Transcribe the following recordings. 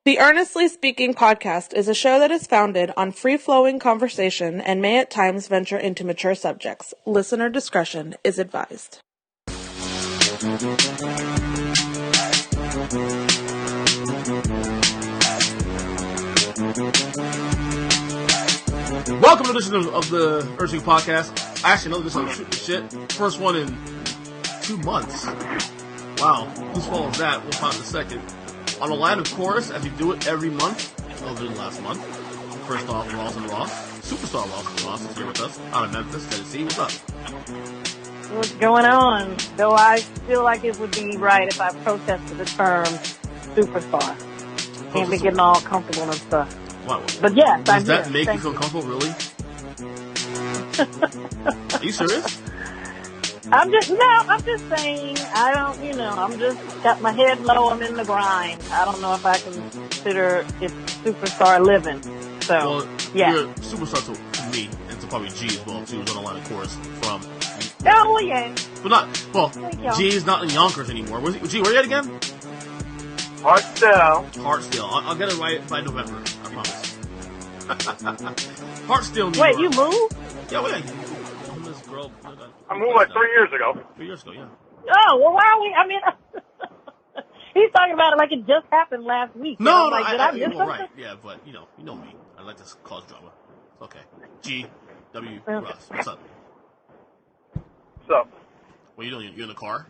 The Earnestly Speaking podcast is a show that is founded on free-flowing conversation and may at times venture into mature subjects. Listener discretion is advised. Welcome to this edition of the Earnestly podcast. Actually, another edition of Shoot the Shit. First one in 2 months. Wow. Whose fault is that? We'll find in a second. On the line, of course, as we do it every month, other than last month. First off, Rosalyn Ross, superstar Rosalyn Ross is here with us out of Memphis, Tennessee. What's up? What's going on? Though I feel like it would be right if I protested the term superstar. Can't be getting all comfortable and stuff. Wow. But yes, does that make you feel comfortable, really? Are you serious? I'm just saying, I don't, I'm just got my head low, I'm in the grind. I don't know if I can consider it superstar living. So, well, yeah. You're a superstar to me, and to probably G as well, too, who's on the line, of course, from... Oh, yeah. But G is not in Yonkers anymore. G, where are you at again? Hartsdale. I'll get it right by November, I promise. Hartsdale, New York. Wait, you moved? Yeah, wait. Homeless girl... I moved like 3 years ago. 3 years ago, yeah. Oh, well, why are we... he's talking about it like it just happened last week. No, did I miss something? Right. Yeah, but, you know me. I like to cause drama. Okay. G, W, Russ. What's up? What's up? What are you doing? You in the car?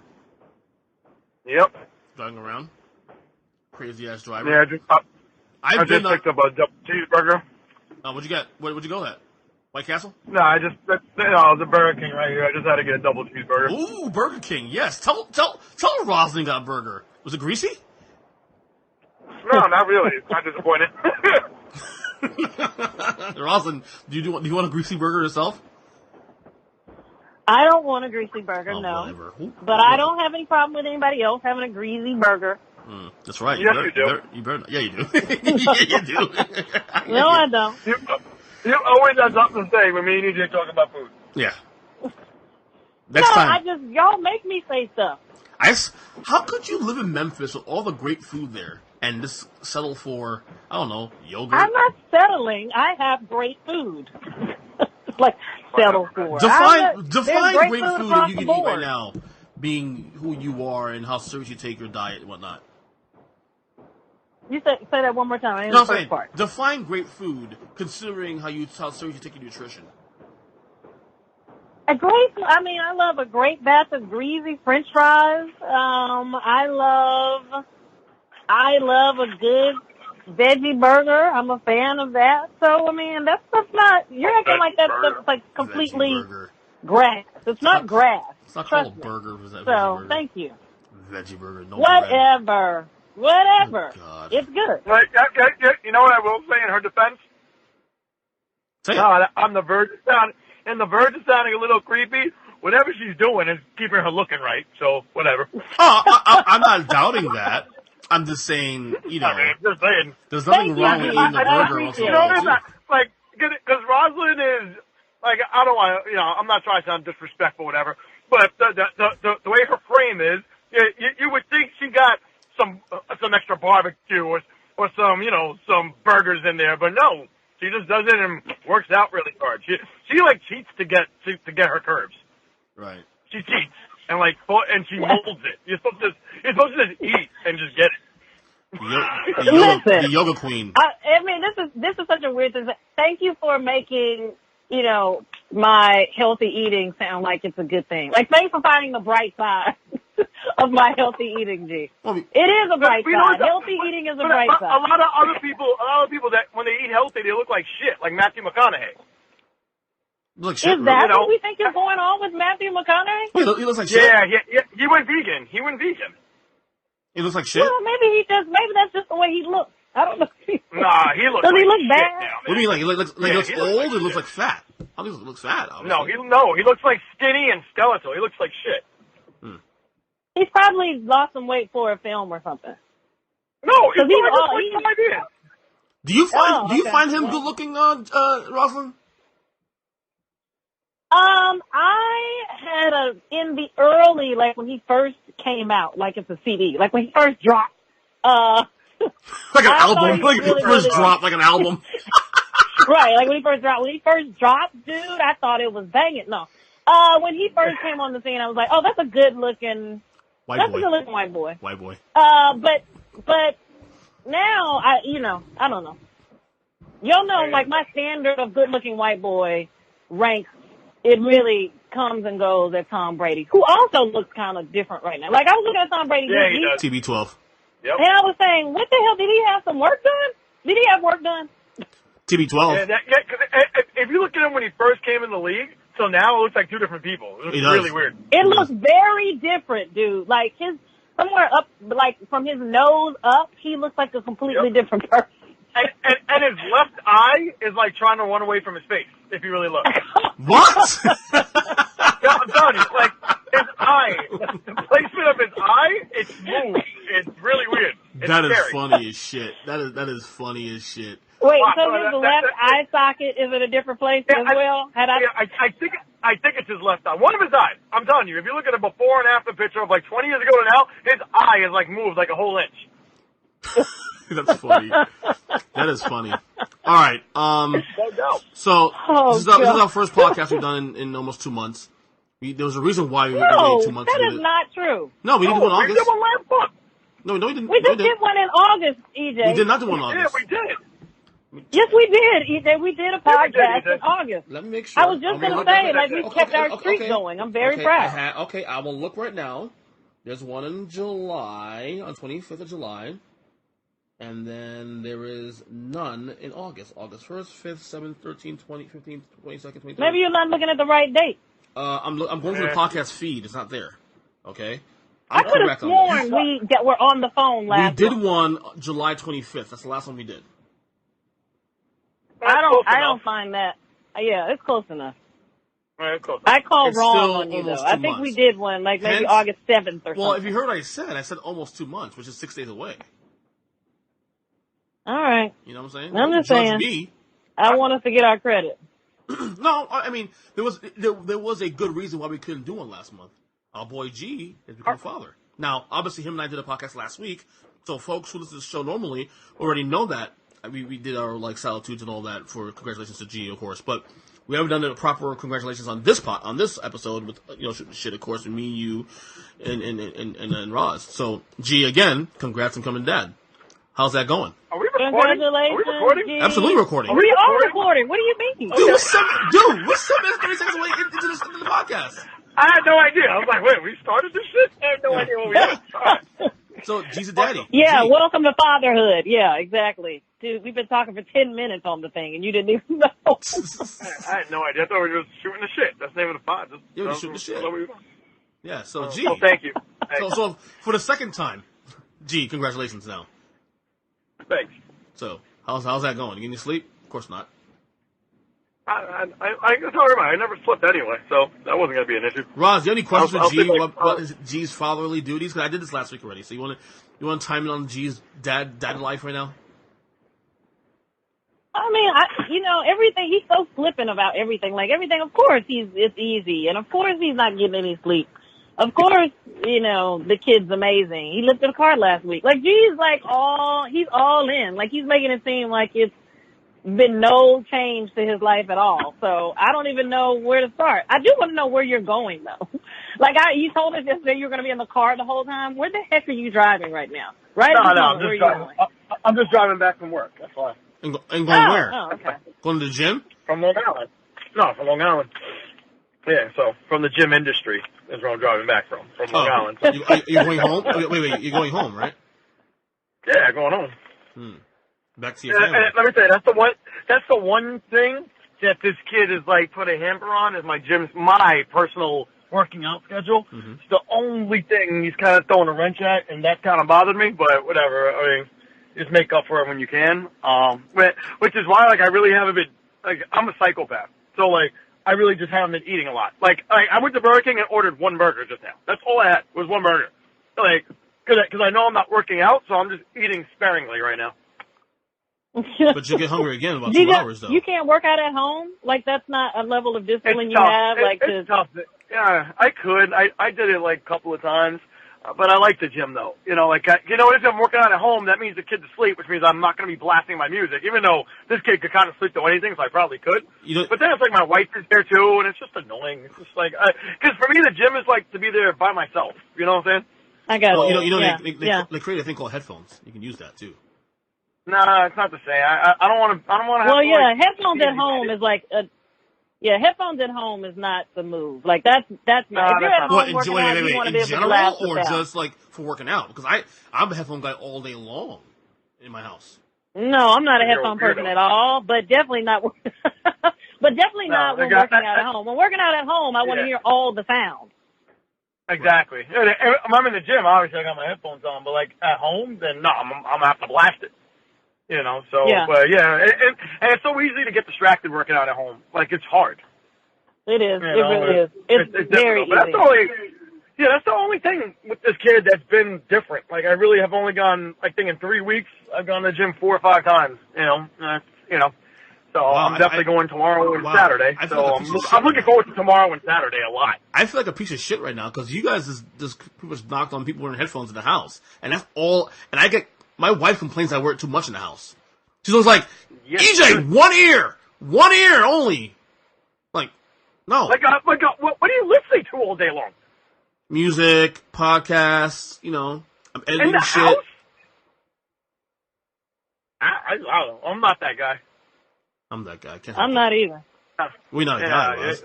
Yep. Driving around? Crazy-ass driver? Yeah, I just picked up a double cheeseburger. What'd you get? What'd you go at? White Castle? No, the Burger King right here. I just had to get a double cheeseburger. Ooh, Burger King. Yes. Tell Rosalyn got a burger. Was it greasy? No, not really. It's not disappointed. Rosalyn, do you want a greasy burger yourself? I don't want a greasy burger, no. Whatever. But I don't have any problem with anybody else having a greasy burger. That's right. Yes, you do. You better. Yeah, you do. Yeah, you do. No, I don't. You always have something to say when me and EJ talk about food. Yeah. Next time. Y'all make me say stuff. How could you live in Memphis with all the great food there and just settle for, I don't know, yogurt? I'm not settling. I have great food. Settle for. Define great food that you can board. eat right now, being who you are and how serious you take your diet and whatnot. You say that one more time. I didn't No, the first part. Define great food, considering how serious you take your nutrition. I love a great batch of greasy French fries. I love a good veggie burger. I'm a fan of that. So, that stuff's not, you're acting like that stuff's like completely grass. It's not grass. It's not called a burger. So, thank you. Veggie burger, no Whatever. Oh, God. It's good. You know what I will say in her defense? Say it. On the verge of sounding a little creepy. Whatever she's doing is keeping her looking right. So, whatever. I'm not doubting that. I'm just saying, just saying. There's nothing wrong with eating a burger. Because Rosalyn is, I don't want to, I'm not trying to sound disrespectful, whatever, but the way her frame is, you would think she got some extra barbecue or some burgers in there, but no, she just does it and works out really hard. She cheats to get her curves. Right. She cheats and she molds it. You're supposed to just eat and just get it. The yoga queen. This is such a weird thing. Thank you for making, my healthy eating sound like it's a good thing. Thanks for finding the bright side of my healthy eating, G. It is a bright side. Healthy eating is a bright side. A lot of other people that when they eat healthy, they look like shit, like Matthew McConaughey. Look, shit, is that what we think is going on with Matthew McConaughey? He looks like shit. Yeah, he went vegan. He looks like shit? Well, maybe that's just the way he looks. I don't know. Nah, he looks Does he look shit bad? now, What do you mean, he looks old? He looks like fat. How does he look fat? Obviously. No, he looks like skinny and skeletal. He looks like shit. He's probably lost some weight for a film or something. No, he's like 5 years. Do you find him good looking, Rosalyn? I had in the early, when he first came out, it's a CD, when he first dropped, Like an I thought album, he like really, first really- drop, like an album. Right, like when he first dropped, dude, I thought it was banging. No. When he first came on the scene, I was like, oh, that's a good looking White That's boy. a good looking white boy. White boy. But now I don't know. Y'all know, like, my standard of good looking white boy ranks, it really comes and goes at Tom Brady, who also looks kind of different right now. Like, I was looking at Tom Brady Yeah, he does. TB12. Yep. and I was saying, what the hell, did he have some work done? Did he have work done? TB12. Yeah, because if you look at him when he first came in the league, so now it looks like two different people. It looks really weird. It looks very different, dude. Like, somewhere up, like, from his nose up, he looks like a completely different person. And his left eye is like trying to run away from his face, if you really look. What? No, I'm telling you, like, his eye, the placement of his eye, it's moved. It's really weird. It's That is scary. funny as shit. That is funny as shit. Wait, Wow, so so his that- left that- eye socket is in a different place as well? I think it's his left eye. One of his eyes. I'm telling you, if you look at a before and after picture of like 20 years ago to now, his eye is like moved like a whole inch. That's funny. That is funny. All right. So this is our first podcast we've done in almost 2 months. There was a reason why we waited 2 months. That to is do it. not true. No, we didn't do one in We August. did one last month. No, we didn't. We No, just did one in August, EJ. We did not do one in Yeah, August. we did. Yes, we did, EJ. We did a Yeah, we did, podcast EJ. in August. Let me make sure. I was just going to say, like, we kept our streak going. I'm very proud. I will look right now. There's one in July, on 25th of July. And then there is none in August. August 1st, 5th, 7th, 13th, 20th, 15th, 22nd, 23rd. Maybe you're not looking at the right date. I'm going through the podcast feed. It's not there. Okay? I could have correct on this. sworn we were on the phone last We did month. one July 25th. That's the last one we did. I don't find that. Yeah, it's close enough. Right, close. I called It's wrong still on you, though. almost I 2 think we months. did one, like, maybe Hence- August 7th or Well, if something. you heard what I said almost 2 months, which is 6 days away. All right. You know what I'm saying? I'm Don't just judge saying. me. I want us to get our credit. No, I mean, there was a good reason why we couldn't do one last month. Our boy G has become a father. Now, obviously, him and I did a podcast last week, so folks who listen to the show normally already know that. We did our, like, salitudes and all that for congratulations to G, of course, but we haven't done a proper congratulations on this episode with, shit, of course, with me, you, and Roz. So, G, again, congrats on coming dad. How's that going? Are we recording? Congratulations, Are we recording? G. Absolutely recording. We are recording. What do you mean? Dude, we're 7 minutes, 30 seconds away into the podcast. I had no idea. I was like, wait, we started this shit? I had no idea what we did. So, G's a daddy. Yeah, G. welcome to fatherhood. Yeah, exactly. Dude, we've been talking for 10 minutes on the thing, and you didn't even know. I had no idea. I thought we were just shooting the shit. That's the name of the pod. Yeah, we're shooting the shit. Yeah, so G. Well, thank you. So for the second time, G, congratulations now. Thanks. So, how's that going? You getting any sleep? Of course not. I can tell everybody, I never slept anyway, so that wasn't going to be an issue. Roz, do you have any questions I'll for G? sleep like- What is G's fatherly duties? Because I did this last week already. So you want to chime in on G's dad life right now? I mean, everything, he's so flippant about everything. Like, everything, of course, it's easy. And of course, he's not getting any sleep. Of course, the kid's amazing. He lifted a car last week. Like, G's he's all in. Like, he's making it seem like it's been no change to his life at all. So I don't even know where to start. I do want to know where you're going, though. Like, you told us yesterday you were going to be in the car the whole time. Where the heck are you driving right now? Right? No, now, I'm just driving. I'm just driving back from work. That's why. And going where? Oh, okay. Going to the gym? From Long Island. No, from Long Island. Yeah, so from the gym industry is where I'm driving back from Long Island. So. You're going home? Wait, you're going home, right? Yeah, going home. Back to your family. And let me tell you, that's the one thing that this kid is like put a hamper on is my personal working out schedule. Mm-hmm. It's the only thing he's kind of throwing a wrench at, and that kind of bothered me, but whatever. I mean, just make up for it when you can. Which is why, like, I really haven't been, like, I'm a psychopath. So, like, I really just haven't been eating a lot. Like, I went to Burger King and ordered one burger just now. That's all I had was one burger. Like, because I know I'm not working out, so I'm just eating sparingly right now. But you'll get hungry again in about 2 hours, though. You can't work out at home? Like, that's not a level of discipline It's you tough. have? It's tough. Yeah, I could. I did it, like, a couple of times. But I like the gym though. You know, like if I'm working out at home, that means the kid's asleep, which means I'm not going to be blasting my music. Even though this kid could kind of sleep through anything, so I probably could. But then it's like my wife is there too, and it's just annoying. It's just like because for me the gym is like to be there by myself. You know what I'm saying? I got it. They create a thing called headphones. You can use that too. No, it's not the same. I don't want to. I don't want to. Well, yeah, headphones at home is like headphones at home is not the move. Like that's not. If you're at home working out, you want to be able to blast or without. just like for working out? Because I'm a headphone guy all day long in my house. No, I'm not a headphone person at all. But definitely not. But definitely not when working out at home. When working out at home, I want to hear all the sound. Exactly. If I'm in the gym, obviously I got my headphones on. But like at home, then no, I'm gonna have to blast it. You know, so, but and it's so easy to get distracted working out at home. Like, it's hard. It is. It really is. It's very easy. But that's the only thing with this kid that's been different. Like, I really have only gone, I think in 3 weeks, I've gone to the gym 4 or 5 times, So I'm definitely going tomorrow and Saturday. So I'm looking forward to tomorrow and Saturday a lot. I feel like a piece of shit right now because you guys just pretty much knocked on people wearing headphones in the house. And that's all, and my wife complains I wear it too much in the house. She's always like, EJ, one ear only. Like, no. What are you listening to all day long? Music, podcasts, I'm editing in the shit. House? I don't know. I'm not that guy. I'm that guy. I'm not either. We're not a guy, Ross.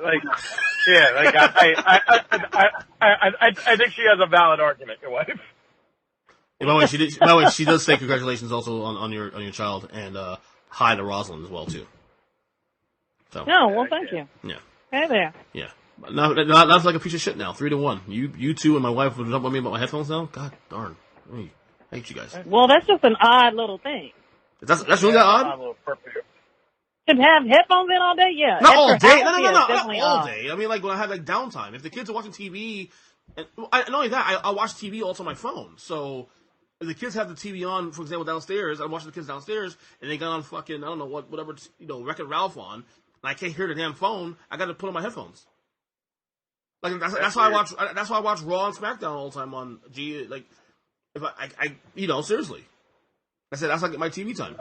I think she has a valid argument, your wife. By the way, she does say congratulations also on your child, and hi to Rosalyn as well too. So. No, well, thank you. Yeah. Hey there. Yeah. Now that's like a piece of shit now. 3-1. You two and my wife would jump on me about my headphones now. God darn. I hate you guys. Well, that's just an odd little thing. That's really that odd. To have headphones in all day, yeah. Not all day. No, not all odd. day. I mean, like when I have like downtime. If the kids are watching TV, and not only that, I watch TV also on my phone. So. If the kids have the TV on, for example, downstairs, I'm watching the kids downstairs, and they got on fucking, I don't know, whatever, Wreck-It Ralph on, and I can't hear the damn phone, I gotta put on my headphones. Like, that's why I watch Raw and SmackDown all the time on G, like, if I seriously. I said, that's like my TV time.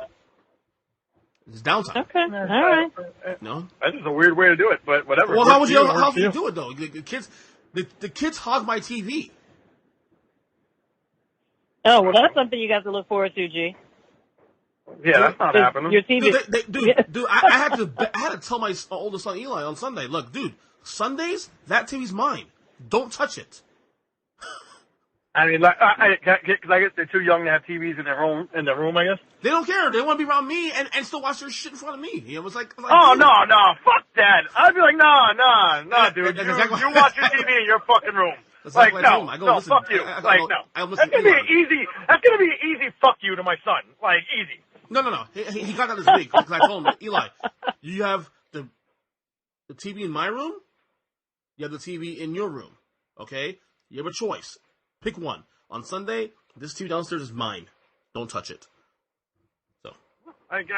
It's downtime. Okay, alright. No? That's just a weird way to do it, but whatever. Well, how would you do it, though? The kids hog my TV. Oh, well, that's something you guys to look forward to, G. Yeah, that's not happening. Your TV. Dude, I had to tell my oldest son Eli on Sunday, look, dude, Sundays, that TV's mine. Don't touch it. I mean, because I guess they're too young to have TVs in their room, I guess. They don't care. They want to be around me and still watch their shit in front of me. It was like oh, no, fuck that. I'd be like, no, dude. You watch your TV in your fucking room. That's like, exactly no, fuck you. That's gonna be an easy fuck you to my son. Like, easy. No. He got that this week because I told him, Eli, you have the TV in my room. You have the TV in your room. Okay, you have a choice. Pick one. On Sunday, this TV downstairs is mine. Don't touch it. So, like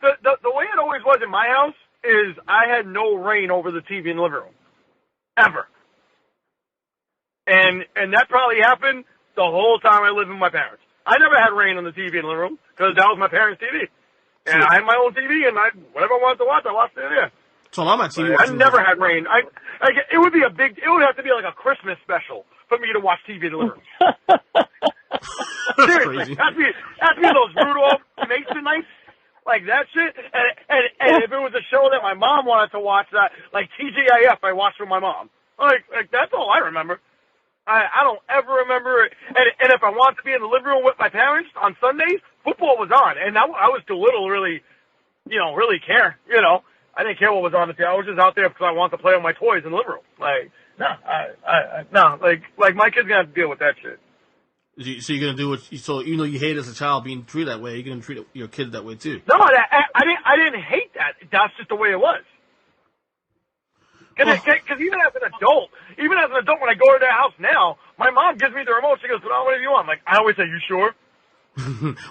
the way it always was in my house is I had no reign over the TV in the living room, ever. And that probably happened the whole time I lived with my parents. I never had reign on the TV in the living room because that was my parents' TV. And I had my own TV, and whatever I wanted to watch, I watched it there. So I'm at TV. I never had reign. It would have to be like a Christmas special for me to watch TV in the living room. Seriously, has to be those Rudolph Mason nights, like that shit. And if it was a show that my mom wanted to watch, like TGIF, I watched with my mom. Like that's all I remember. I don't ever remember it. And if I wanted to be in the living room with my parents on Sundays, football was on. And I was too little to really care. I didn't care what was on the TV. I was just out there because I wanted to play with my toys in the living room. Like, no, like my kid's gonna have to deal with that shit. So you're gonna do so even though you hate as a child being treated that way, you're gonna treat your kid that way too. No, I didn't hate that. That's just the way it was. Because even as an adult, when I go to their house now, my mom gives me the remote. She goes, "Put on whatever you want." I'm like, I always say, "You sure?"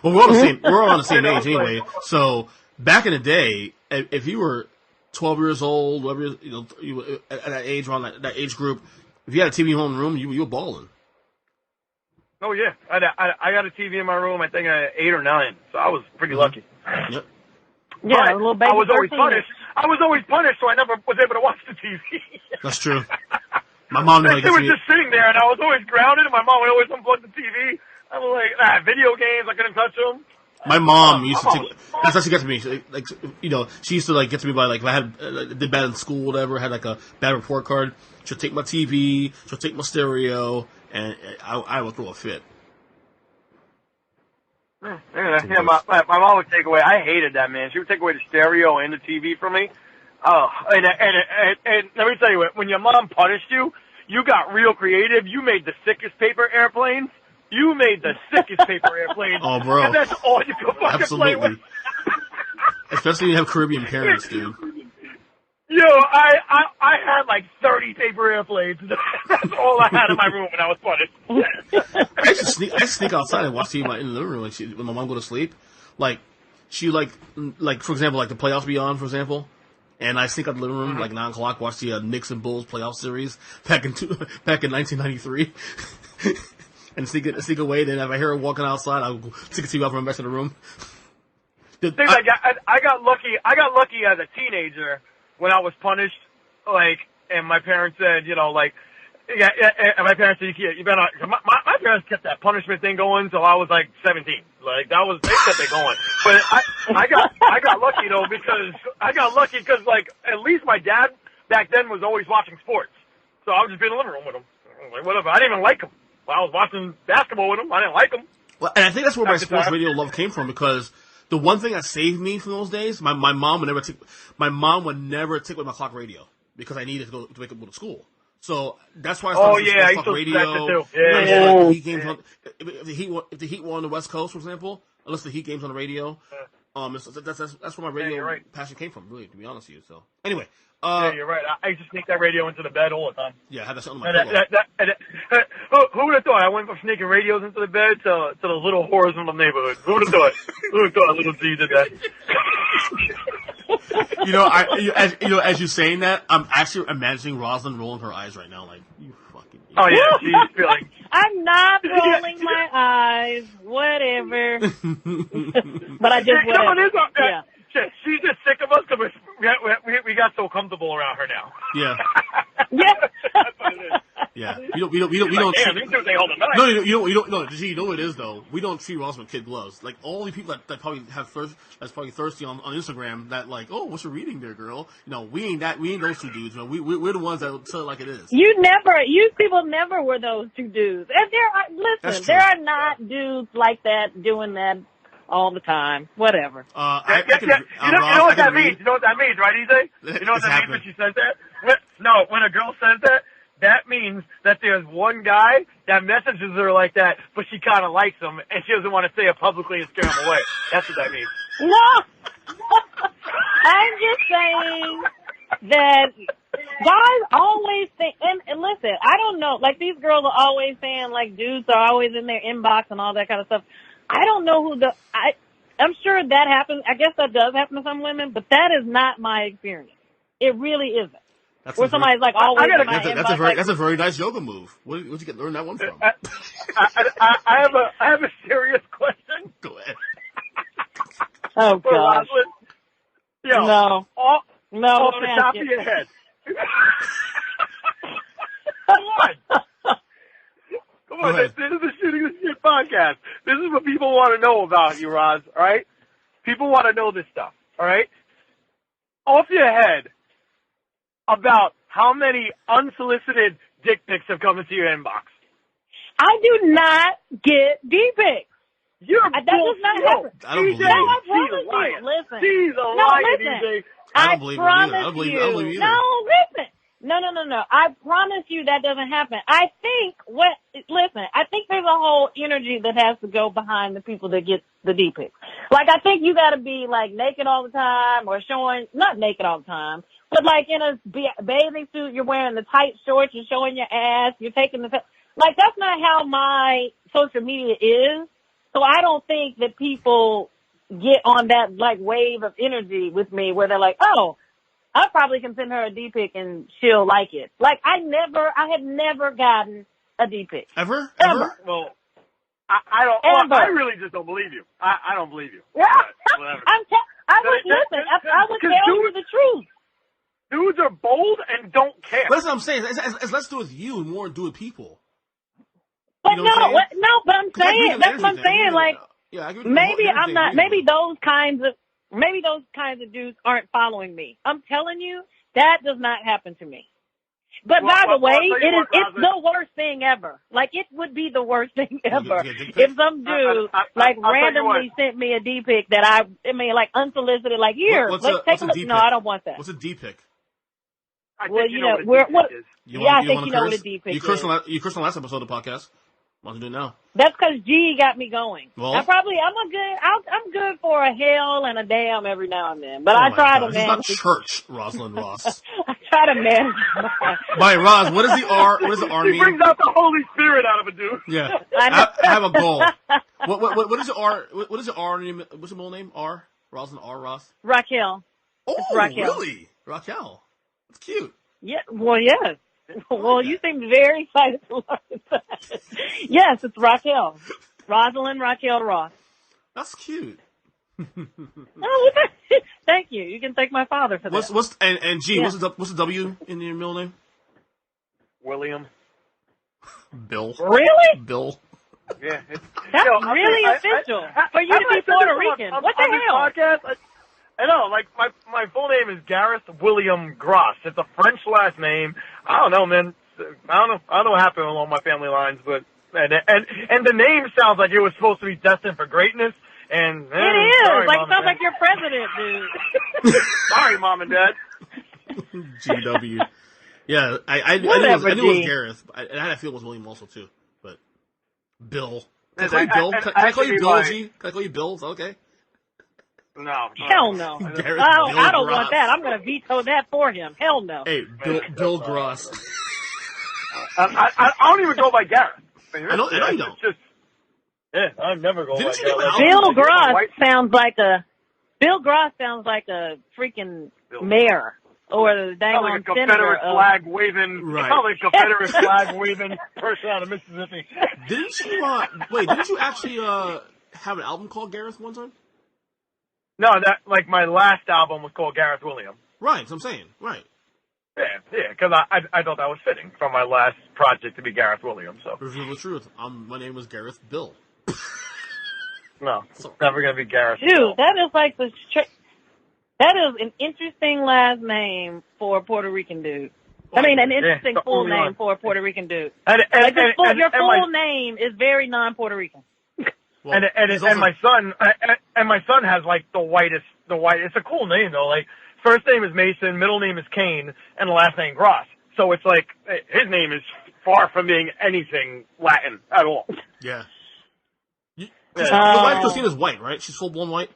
Well, we're all on the same age anyway. So back in the day, if you were 12 years old, whatever, you at that age, around that age group, if you had a TV in your own room, you were balling. Oh yeah, I got a TV in my room. I think I had 8 or 9, so I was pretty lucky. Yep. Yeah, But a little baby. I was always 13. punished. I was always punished, so I never was able to watch the TV. That's true. My mom It was just sitting there, and I was always grounded, and my mom would always unplug the TV. I was like, video games, I couldn't touch them. My mom used to take. That's how she got to me. She used to get to me by if I had did bad in school, whatever, had a bad report card. She'll take my TV, she'll take my stereo, and I would throw a fit. Yeah, my mom would take away. I hated that, man. She would take away the stereo and the TV from me. Oh, and let me tell you what. When your mom punished you, you got real creative. You made the sickest paper airplanes. You made the sickest paper airplanes. Oh, bro. And that's all you could fucking play with. Especially when you have Caribbean parents, dude. Yo, I had 30 paper airplanes. That's all I had in my room when I was punished. I used to sneak outside and watch TV in the living room when my mom go to sleep. She for example, the playoffs be on, for example. And I sneak out the living room 9 o'clock, watch the Knicks and Bulls playoff series back in 1993. And sneak away. Then if I hear her walking outside, I'll take a TV out from the rest of the room. I got lucky. I got lucky as a teenager when I was punished. And my parents said, and my parents said, you better not. My parents kept that punishment thing going until I was 17. They kept it going. But I got lucky though because at least my dad back then was always watching sports, so I would just be in the living room with him. Whatever. I didn't even like him. I was watching basketball with him. I didn't like him. Well, and I think that's where my sports radio love came from, because the one thing that saved me from those days, my mom would never take away my clock radio because I needed to wake up to go to school. So that's why I started listening to clock radio. If the Heat were on the West Coast, for example, I listen to Heat games on the radio. That's where my radio passion came from, really, to be honest with you. So anyway. Yeah, you're right. I used to sneak that radio into the bed all the time. Yeah, I had that on my pillow. Who would have thought I went from sneaking radios into the bed to the little whores in the neighborhood? Who would have thought? Who would have thought little G did that? As you're saying that, I'm actually imagining Rosalyn rolling her eyes right now, you fucking. Oh yeah, she's feeling. I'm not rolling my eyes. Whatever. But I just whatever. Yeah. She's just sick of us because we got so comfortable around her now. Yeah. Yeah. That's what it is. Yeah. We don't. Damn, these two things hold the night. No, you don't. No, you know what it is though. We don't treat Ross with kid gloves. All the people that probably that's probably thirsty on Instagram that oh, what's your reading there, girl? We ain't that. We ain't those two dudes. We're the ones that tell it like it is. You people never were those two dudes. And there are not dudes like that doing that all the time. Whatever. You know what that means? You know what that means, right, EJ? You know what that means when she says that? No, when a girl says that, that means that there's one guy that messages her like that, but she kind of likes him, and she doesn't want to say it publicly and scare him away. That's what that means. No! I'm just saying that guys always think, and listen, I don't know, these girls are always saying, dudes are always in their inbox and all that kind of stuff. I don't know I'm sure that happens. I guess that does happen to some women, but that is not my experience. It really isn't. Somebody's always in my inbox. That's a very nice yoga move. Where'd you learn that one from? I have a serious question. Go ahead. Oh gosh. No. Off the top of your head. Come on, this is the Shooting the Shit podcast. This is what people want to know about you, Roz, all right? People want to know this stuff, all right? Off your head, about how many unsolicited dick pics have come into your inbox? I do not get dick pics. That does not happen. I don't believe it. I promise you. Listen. She's a liar, DJ. I don't believe it either. I don't believe it either. No, listen. No. I promise you that doesn't happen. I think there's a whole energy that has to go behind the people that get the D pics. I think you gotta be naked all the time or not naked all the time, but in a bathing suit, you're wearing the tight shorts, you're showing your ass, you're taking that's not how my social media is. So I don't think that people get on that wave of energy with me where they're oh, I probably can send her a D pic and she'll like it. I have never gotten a D pic. Ever? Well, I don't. Ever. Well, I really just don't believe you. I don't believe you. Yeah. But whatever. I would listen. I would tell you the truth. Dudes are bold and don't care. But that's what I'm saying. It's less to do with you and more to do with people. But You know what I'm saying? no, but I'm 'Cause I agree saying with the that's what I'm energy thing. saying. Like, Yeah, I agree with maybe the whole I'm not. energy Maybe thing. those kinds of dudes aren't following me. I'm telling you, that does not happen to me. But by the way, it's the worst thing ever. Like, it would be the worst thing ever if some dude randomly sent me a D pic that I mean, like, unsolicited, like, here, let's take a look. No, I don't want that. What's a D pic? Well, you know, I think you know what a D pic is. You cursed on last episode of the podcast. Why don't you do it now? That's because G got me going. Well, I'm good for a hell and a damn every now and then. But I try to manage. This is not church, Rosalyn Ross. I try to manage. By Roz, what is the R? What does the R mean? He brings out the Holy Spirit out of a dude. Yeah, I have a goal. What is the R? What is the R name? What's your middle name? R? Rosalyn R. Ross. Raquel. Oh, it's Raquel. Really? Raquel. That's cute. Yeah. Well, yes. Well, you seem very excited to learn that. Yes, it's Raquel. Rosalyn Raquel Ross. That's cute. Oh, thank you. You can thank my father for that. And G, what's the W in your middle name? William. Bill. Really? Bill. Yeah. That's really official for you to be Puerto Rican. What the hell? Podcast, I know, like, my full name is Gareth William Gras. It's a French last name. I don't know, man. I don't know what happened along my family lines, but and the name sounds like it was supposed to be destined for greatness. And it is. Sorry, like, Mom sounds like your president, dude. Sorry, Mom and Dad. GW. Yeah, I knew it was Gareth. I had a feeling it was William also too, but Bill. Can I call you Bill? Can I call you Bill? G? Can I call you Bill? Is that okay? No. Hell no. I don't want that. I'm going to veto that for him. Hell no. Hey, Bill Gross. I don't even go by Gareth. I know you don't. It's just, I never go by Gareth. Bill Gras sounds like a freaking mayor or the dang like a Confederate flag waving, like a Confederate flag waving person out of Mississippi. Didn't you actually have an album called Gareth one time? No, my last album was called Gareth William. Right, that's what I'm saying. Right. Yeah, because I thought that was fitting for my last project to be Gareth William. So reveal the truth. My name was Gareth Bill. No, it's never gonna be Gareth. Dude, Bill. That is an interesting last name for a Puerto Rican dude. I mean, an interesting full name for a Puerto Rican dude. Your full name is very non-Puerto Rican. Well, and my son has like the whitest. It's a cool name though. Like, first name is Mason, middle name is Kane, and the last name Gras. So it's like his name is far from being anything Latin at all. Yeah. Your wife Christina's white, right? She's full blown white.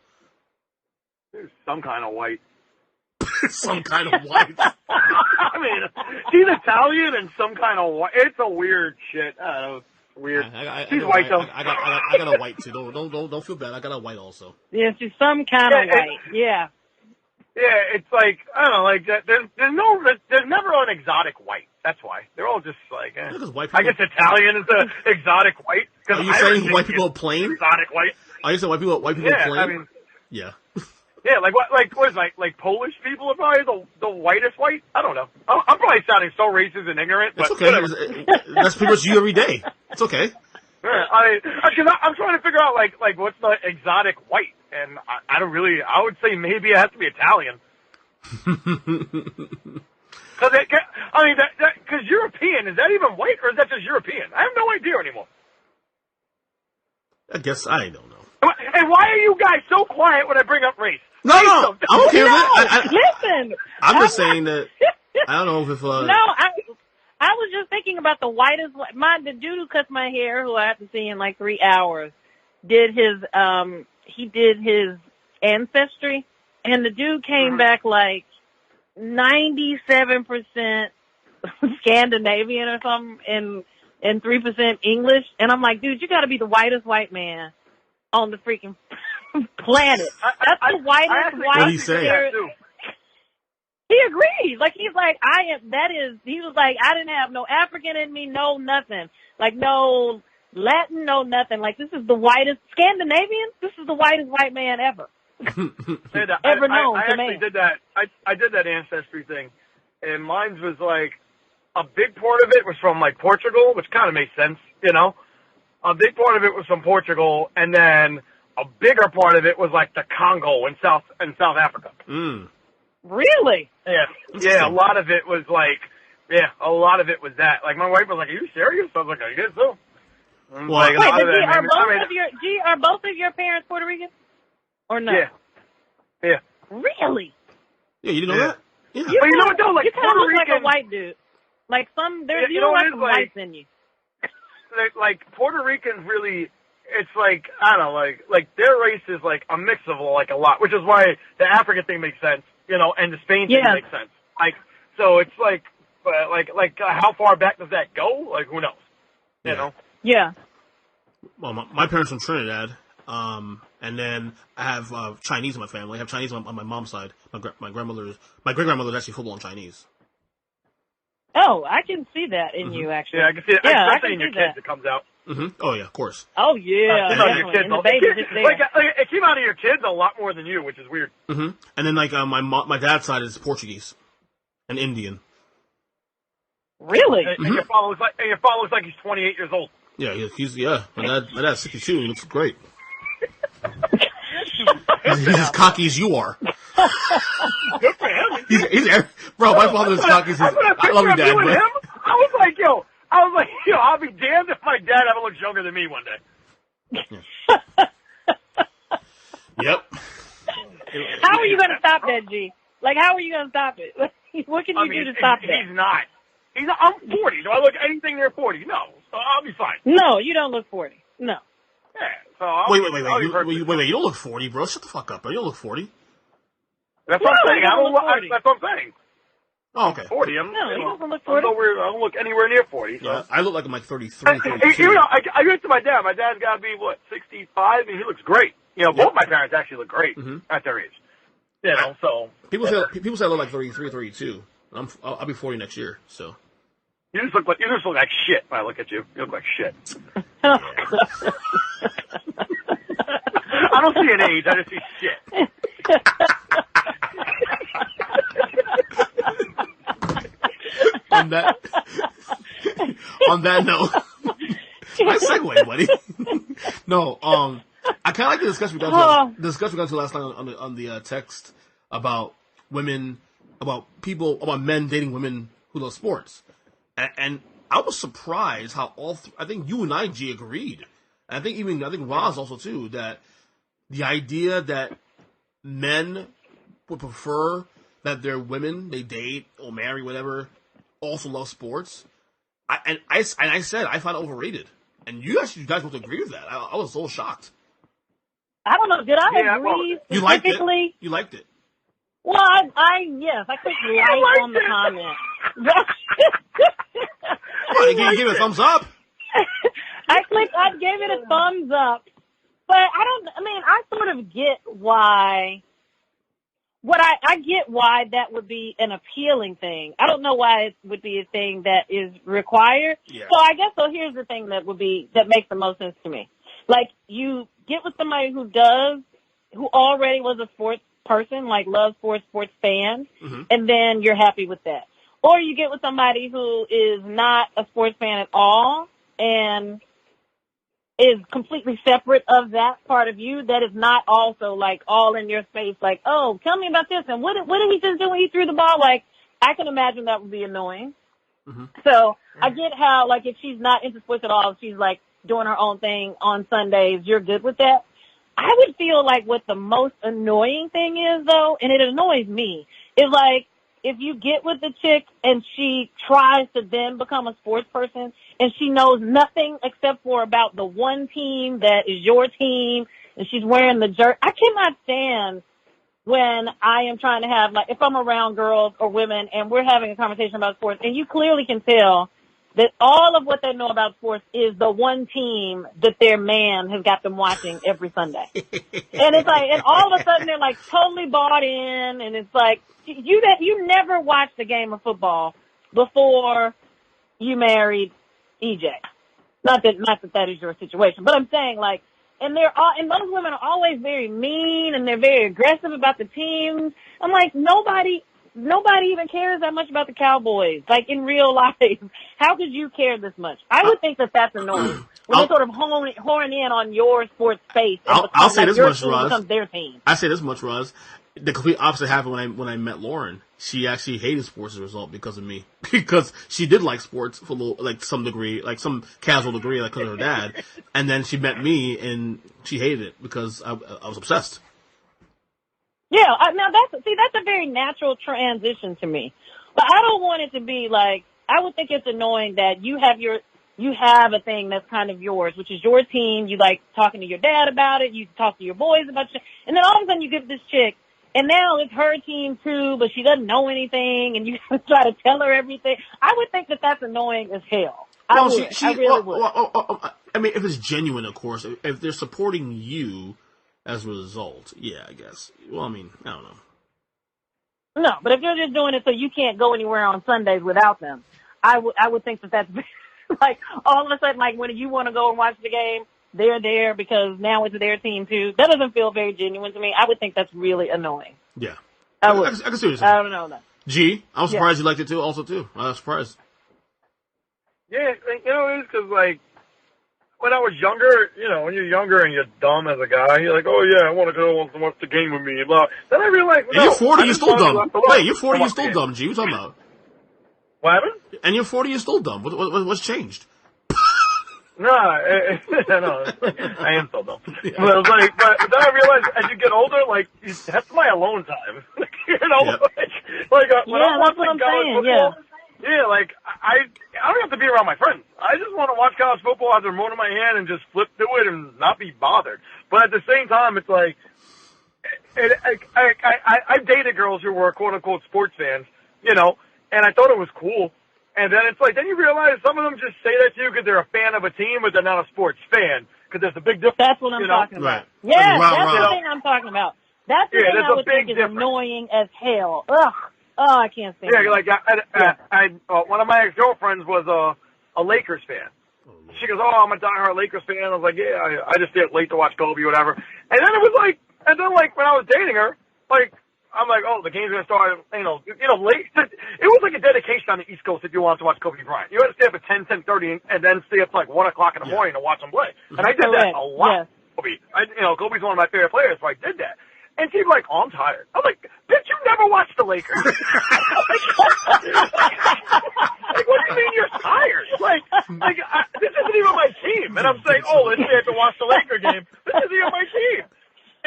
Some kind of white. Some kind of white. I mean, she's Italian and some kind of white. It's a weird shit. I don't know. Weird. She's white though. I got a white too. Don't feel bad. I got a white also. Yeah, she's some kind of white. Yeah. Yeah, it's like, I don't know, like there's never an exotic white. That's why they're all just like. White people, I guess Italian is the exotic white. Are you saying white people are plain? Exotic white. Are you saying white people are plain? I mean, yeah. Yeah, what is like Polish people are probably the whitest white? I don't know. I'm probably sounding so racist and ignorant, but okay. That's pretty much you every day. It's okay. I'm trying to figure out like what's the exotic white, and I don't really. I would say maybe it has to be Italian. Because European, is that even white or is that just European? I have no idea anymore. I guess I don't know. And why are you guys so quiet when I bring up race? No, I'm okay with it. Listen, I'm just saying that I don't know if I was just thinking about the whitest. The dude who cuts my hair, who I have to see in like 3 hours, did his ancestry, and the dude came back like 97% Scandinavian or something, and 3% English. And I'm like, dude, you got to be the whitest white man on the freaking planet. That's the whitest white. What did he say? He agreed. Like, he's like, he was like, I didn't have no African in me, no nothing. Like, no Latin, no nothing. Like, this is the whitest, Scandinavian, this is the whitest white man ever. Ever known I to actually man. did that. I did that ancestry thing, and mine was like, a big part of it was from like Portugal, which kind of made sense, you know. A big part of it was from Portugal, and then a bigger part of it was like the Congo in South Africa. Mm. Really? Yeah. A lot of it was like, a lot of it was that. Like my wife was like, "Are you serious?" I was like, "I guess so." Well, like, wait, are both of your parents Puerto Rican? Or no? Yeah. Really? Yeah, you didn't know that? Yeah. But you know what though? Like you kind of Puerto look Rican, like a white dude. Like you you don't know like what it some is, like- whites in you. like Puerto Ricans really, it's like, I don't know, like their race is like a mix of like a lot, which is why the African thing makes sense, you know, and the Spain thing makes sense. Like, so it's like how far back does that go? Like, who knows? You know? Yeah. Well, my parents from Trinidad, and then I have Chinese in my family. I have Chinese on my mom's side. My great-grandmother is actually full on Chinese. Oh, I can see that in you, actually. Yeah, I can see it. Yeah, I can see in your kids it comes out. Mm-hmm. Oh, yeah, of course. Oh, yeah. Definitely. And the baby's just there. Like, it came out of your kids a lot more than you, which is weird. Mm-hmm. And then, like, my dad's side is Portuguese and Indian. Really? And your father looks like he's 28 years old. Yeah, my dad's 62, he looks great. He's as cocky as you are. Good for him. He's bro, my father's cocky as I love you, Dad. But him, I was like, I'll be damned if my dad ever looks younger than me one day. Yep. How are you going to stop that, G? Like, how are you going to stop it? What can you do to stop that? He's not. I'm 40. Do I look anything near 40? No. So I'll be fine. No, you don't look 40. No. Yeah. So Wait. You don't look 40, bro. Shut the fuck up, bro. You don't look 40. That's what I'm saying. That's what I'm saying. Oh, okay. 40. No, he doesn't look 40. I don't look anywhere near 40. So. Yeah, I look like I'm like 33, 32. You know, I went to my dad. My dad's got to be, 65? And he looks great. You know, both my parents actually look great at their age. You know, so. People say I look like 33, 32. I'll be 40 next year, so. You just look like shit when I look at you. You look like shit. Oh, I don't see an age. I just see shit. On that note, nice segue, buddy. No, I kind of like the discussion we got to last night on the text about women, about men dating women who love sports, and I was surprised how I think you and I, G, agreed. And I think Roz also too, that the idea that men would prefer that their women they date or marry, whatever, also love sports. I said I find it overrated, and you guys both agree with that. I was so shocked. I don't know. Did I agree specifically? You liked it. Well, yes, I clicked like on the comment. Well, you give it a thumbs up. I gave it a thumbs up, but I sort of get why. I get why that would be an appealing thing. I don't know why it would be a thing that is required. Yeah. So here's the thing that makes the most sense to me. Like, you get with somebody who already was a sports person, like loves sports fan, and then you're happy with that. Or you get with somebody who is not a sports fan at all and is completely separate of that part of you that is not also like all in your face, like, oh, tell me about this and what did he just do when he threw the ball? Like, I can imagine that would be annoying. So I get how, like, if she's not into sports at all, if she's like doing her own thing on Sundays, you're good with that. I would feel like what the most annoying thing is, though, and it annoys me, is like if you get with the chick and she tries to then become a sports person and she knows nothing except for about the one team that is your team and she's wearing the jersey. I cannot stand when I am trying to have, like, if I'm around girls or women and we're having a conversation about sports and you clearly can tell that all of what they know about sports is the one team that their man has got them watching every Sunday. And it's like, and all of a sudden they're like totally bought in, and it's like, you never watched a game of football before you married EJ. Not that is your situation, but I'm saying like, and those women are always very mean and they're very aggressive about the teams. I'm like, nobody even cares that much about the Cowboys, like in real life. How could you care this much? I would think that that's annoying when they sort of hone in on your sports space. And I'll say this much, Roz. becomes their team. I say this much, Roz. The complete opposite happened when I met Lauren. She actually hated sports as a result because of me. Because she did like sports for some degree, like some casual degree, like because of her dad. And then she met me and she hated it because I was obsessed. Yeah, now that's a very natural transition to me. But I don't want it to be like, I would think it's annoying that you have a thing that's kind of yours, which is your team. You like talking to your dad about it. You talk to your boys about it. And then all of a sudden you get this chick, and now it's her team too, but she doesn't know anything, and you try to tell her everything. I would think that that's annoying as hell. I really would. I mean, if it's genuine, of course. If they're supporting you as a result, yeah, I guess. Well, I mean, I don't know. No, but if you're just doing it so you can't go anywhere on Sundays without them, I would think that that's like all of a sudden, like when you want to go and watch the game, they're there because now it's their team too. That doesn't feel very genuine to me. I would think that's really annoying. Yeah. I would. I can see what you're saying. I don't know that. G, I'm surprised you liked it too, also too. I was surprised. Yeah, you know, it is because, like, when I was younger, you know, when you're younger and you're dumb as a guy, you're like, oh, yeah, I want to go and watch the game with me. And blah. Then I realized, and you're 40, you're still dumb. Wait, you're 40, you're still dumb, G. What are you talking about? What happened? And you're 40, you're still dumb. What's changed? No, I am so dumb. Yeah. But it was like, but then I realized as you get older, like, that's my alone time. You know, yep. when I'm watching college football, yeah, like, I don't have to be around my friends. I just want to watch college football, have the remote in my hand, and just flip through it and not be bothered. But at the same time, it's like, I've dated girls who were quote unquote sports fans, you know, and I thought it was cool. And then it's like, then you realize some of them just say that to you because they're a fan of a team, but they're not a sports fan. Because there's a big difference. That's what I'm talking about. Right. Yeah, that's the thing I'm talking about. That's the thing I would think is annoying as hell. Ugh. Oh, I can't stand it. Yeah, like, one of my ex-girlfriends was a Lakers fan. She goes, oh, I'm a diehard Lakers fan. I was like, yeah, I just stayed late to watch Kobe, whatever. And then it was like, when I was dating her, like, I'm like, oh, the game's going to start, late. It was like a dedication on the East Coast if you wanted to watch Kobe Bryant. You had to stay up at 10:30, and then stay up to like 1 o'clock in the morning to watch him play. And I did that a lot. Yeah. Kobe's one of my favorite players, so I did that. And she's like, oh, I'm tired. I'm like, bitch, you never watched the Lakers. Like, what do you mean you're tired? Like, this isn't even my team. And I'm saying, oh, let's stay up and watch the Laker game. This isn't even my team.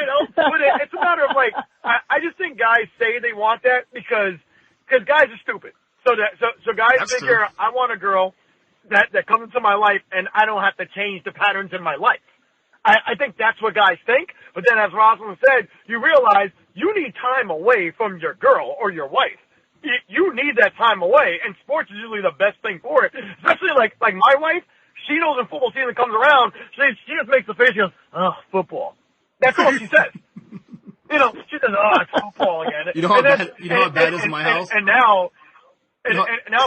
You know, but it's a matter of like, I just think guys say they want that because guys are stupid. So guys figure I want a girl that comes into my life and I don't have to change the patterns in my life. I think that's what guys think. But then as Rosalyn said, you realize you need time away from your girl or your wife. You need that time away, and sports is usually the best thing for it. Especially like my wife, she knows when football season comes around, she just makes the face, she goes, oh, football. That's all she says. You know, she says, oh, it's football again. You know how bad it is in my house? And now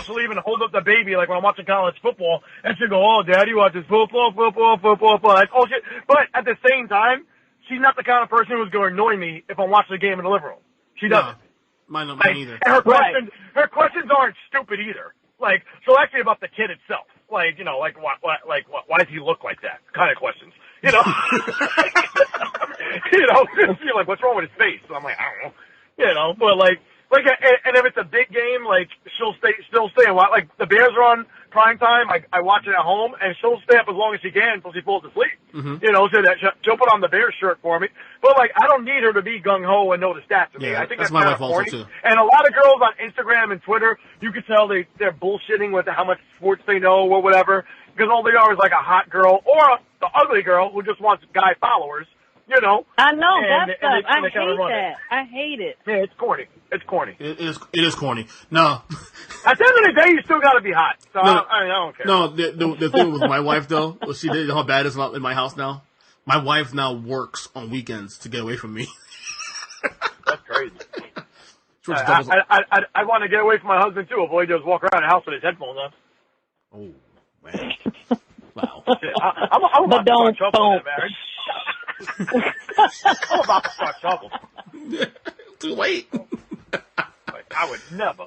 she'll even hold up the baby, like when I'm watching college football, and she'll go, oh, Daddy watches football. That's all shit. But at the same time, she's not the kind of person who's going to annoy me if I'm watching the game in the living room. She doesn't. Mine either. And her questions aren't stupid either. Like, so actually about the kid itself. Like, you know, like, why does he look like that? Kind of questions. You know? You're like, what's wrong with his face? So I'm like, I don't know. You know, but and if it's a big game, like, she'll stay a lot. Like, the Bears are on prime time. I watch it at home, and she'll stay up as long as she can until she falls asleep. Mm-hmm. You know, so that she'll put on the Bears shirt for me. But, like, I don't need her to be gung-ho and know the stats to me. Yeah, I think that's my wife also, too. And a lot of girls on Instagram and Twitter, you can tell they're bullshitting with how much sports they know or whatever, because all they are is, like, a hot girl or the ugly girl who just wants guy followers. You know, I know that stuff. I hate that. I hate it. Yeah, it's corny. It's corny. It is corny. No. At the end of the day, you still got to be hot. So I don't care. No, the thing with my wife though, she did how bad it is in my house now. My wife now works on weekends to get away from me. That's crazy. I want to get away from my husband too. Avoid just walk around the house with his headphones on. Oh man! Wow. shit. I'm But about to don't start trouble in don't. that marriage. I'm about to start trouble. Too late. Like, I would never.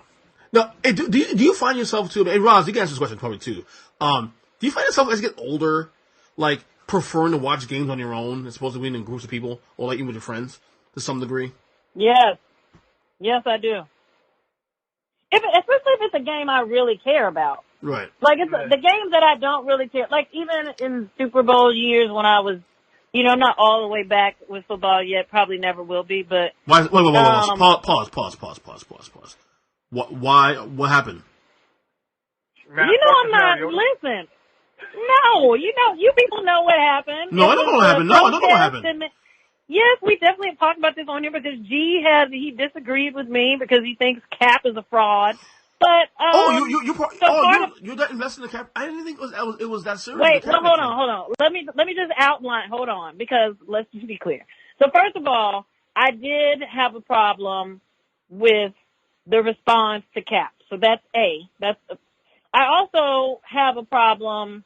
No, hey, do you find yourself too? Hey, Roz, you can answer this question probably too. Do you find yourself as you get older, like preferring to watch games on your own as opposed to being in groups of people, or like even with your friends to some degree? Yes, I do. Especially if it's a game I really care about. Right. Like it's the games that I don't really care. Like even in Super Bowl years when I was, not all the way back with football yet. Probably never will be. But Wait. Pause. What happened? I'm not. Listen. No, you people know what happened. No, I don't know what happened. No, I don't know what happened. Yes, we definitely have talked about this on here because he disagreed with me because he thinks Cap is a fraud. But you're that invested in the Cap? I didn't think it was that serious. Wait, hold on. Let me just outline. Hold on, because let's just be clear. So first of all, I did have a problem with the response to Cap. So that's A. I also have a problem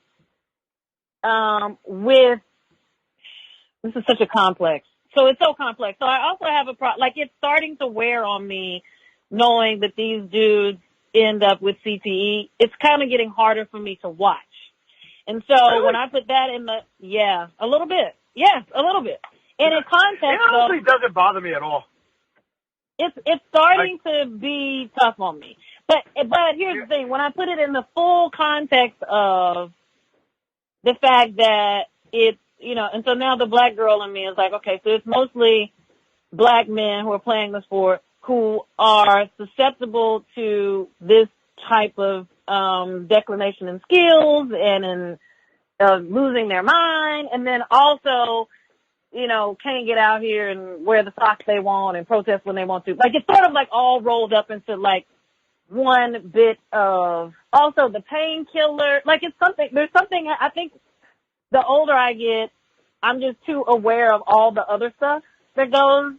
with. This is such a complex. So it's so complex. So I also have a problem. Like it's starting to wear on me, knowing that these dudes end up with CTE. It's kind of getting harder for me to watch. And so when I put that in a little bit. Yes, a little bit. And in context, it honestly doesn't bother me at all. It's starting to be tough on me. But here's the thing. When I put it in the full context of the fact that it's, and so now the black girl in me is like, okay, so it's mostly black men who are playing the sport who are susceptible to this type of declination in skills and in losing their mind, and then also, can't get out here and wear the socks they want and protest when they want to. Like it's sort of like all rolled up into like one bit of also the painkiller. Like there's something I think the older I get, I'm just too aware of all the other stuff that goes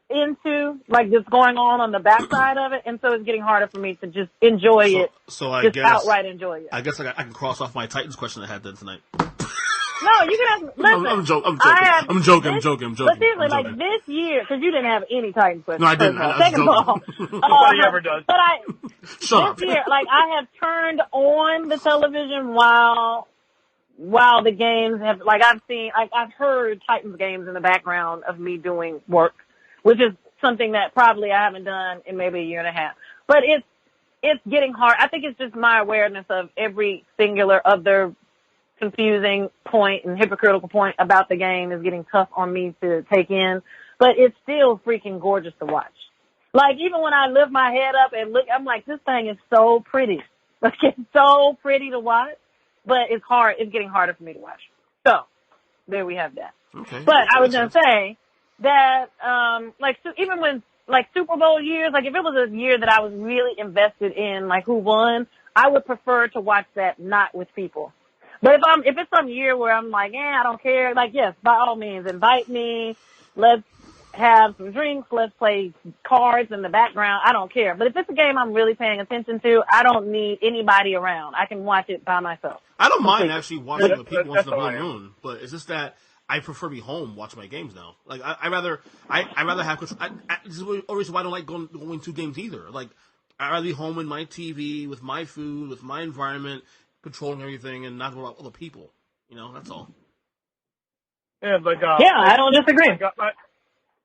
into, like, just going on the backside of it, and so it's getting harder for me to just enjoy it. So I just guess outright enjoy it. I guess I can cross off my Titans question I had then tonight. No, you can ask. Listen, I'm joking. But seriously, like this year, because you didn't have any Titans questions. No, I didn't. Second of all, nobody ever does. But Shut this year, like I have turned on the television while the games have, like I've heard Titans games in the background of me doing work, which is something that probably I haven't done in maybe a year and a half. But it's getting hard. I think it's just my awareness of every singular other confusing point and hypocritical point about the game is getting tough on me to take in. But it's still freaking gorgeous to watch. Like even when I lift my head up and look, I'm like, this thing is so pretty. Like it's so pretty to watch. But it's hard. It's getting harder for me to watch. So there we have that. Okay. But I was going to say that, even when, like, Super Bowl years, like, if it was a year that I was really invested in, like, who won, I would prefer to watch that not with people. But if it's some year where I'm like, I don't care, like, yes, by all means, invite me. Let's have some drinks. Let's play cards in the background. I don't care. But if it's a game I'm really paying attention to, I don't need anybody around. I can watch it by myself. I don't mind actually watching with people once in a blue moon, but it's just that I prefer to be home watching my games now. Like I rather have control. This is the reason why I don't like going to games either. Like I'd rather be home with my TV, with my food, with my environment, controlling everything, and not worry about other people. That's all. Yeah, I don't disagree.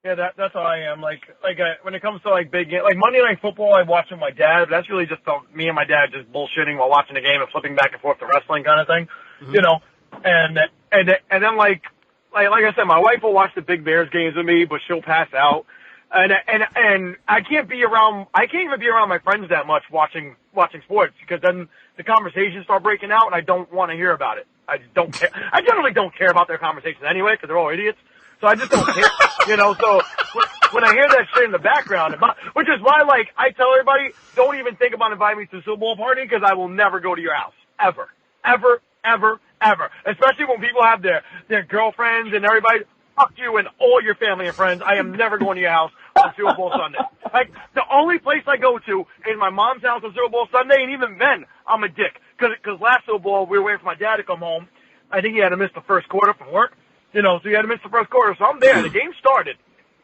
That's how I am. When it comes to like big games, like Monday Night Football, I watch with my dad. That's really just me and my dad just bullshitting while watching the game and flipping back and forth to wrestling kind of thing, And then like I said, my wife will watch the big Bears games with me, but she'll pass out. And I can't even be around my friends that much watching sports because then the conversations start breaking out and I don't want to hear about it. I just don't care. I generally don't care about their conversations anyway because they're all idiots. So I just don't care, so when I hear that shit in the background, which is why, like, I tell everybody, don't even think about inviting me to the Super Bowl party because I will never go to your house. Ever. Ever, ever, ever. Especially when people have their girlfriends and everybody. Fuck you and all your family and friends. I am never going to your house on Super Bowl Sunday. Like, the only place I go to is my mom's house on Super Bowl Sunday, and even then, I'm a dick. Because last Super Bowl, we were waiting for my dad to come home. I think he had to miss the first quarter from work. You know, so he had to miss the first quarter. So I'm there. The game started,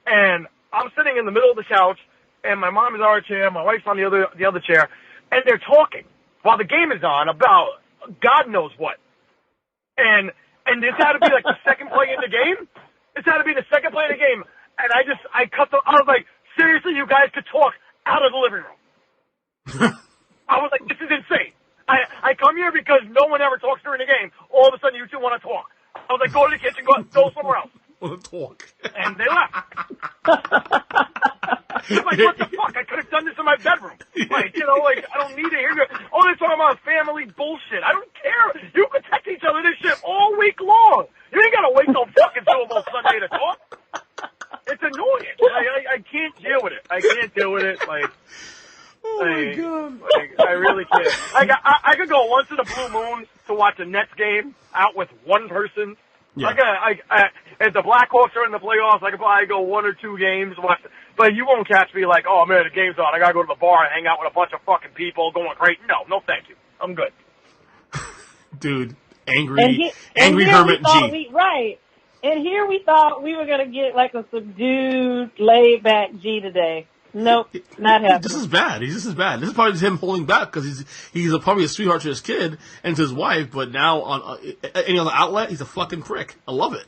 and I'm sitting in the middle of the couch, and my mom is on our chair, my wife's on the other chair, and they're talking while the game is on about God knows what. And this had to be like the second play in the game. This had to be the second play in the game. And I was like, seriously, you guys could talk out of the living room. I was like, this is insane. I come here because no one ever talks during the game. All of a sudden, you two want to talk. I was like, go to the kitchen, go somewhere else. Want to talk. And they left. I'm like, what the fuck? I could have done this in my bedroom. Like, you know, like, I don't need to hear you. Oh, they're talking about family bullshit. I don't care. You can text each other this shit all week long. You ain't got to wait till fucking Super Bowl Sunday to talk. It's annoying. I can't deal with it. I can't deal with it. Like, oh my God. Like, I really can't. I could go once in a blue moon to watch a Nets game out with one person. Yeah. If the Blackhawks are in the playoffs, I could probably go 1 or 2 games. Watch, but you won't catch me like, oh man, the game's on. I gotta go to the bar and hang out with a bunch of fucking people going great. No, thank you. I'm good. Dude, angry hermit G. Right. And here we thought we were gonna get like a subdued, laid back G today. Nope, not happening. This is bad. This is bad. This is probably just him holding back because he's probably a sweetheart to his kid and to his wife, but now on any other outlet, he's a fucking prick. I love it.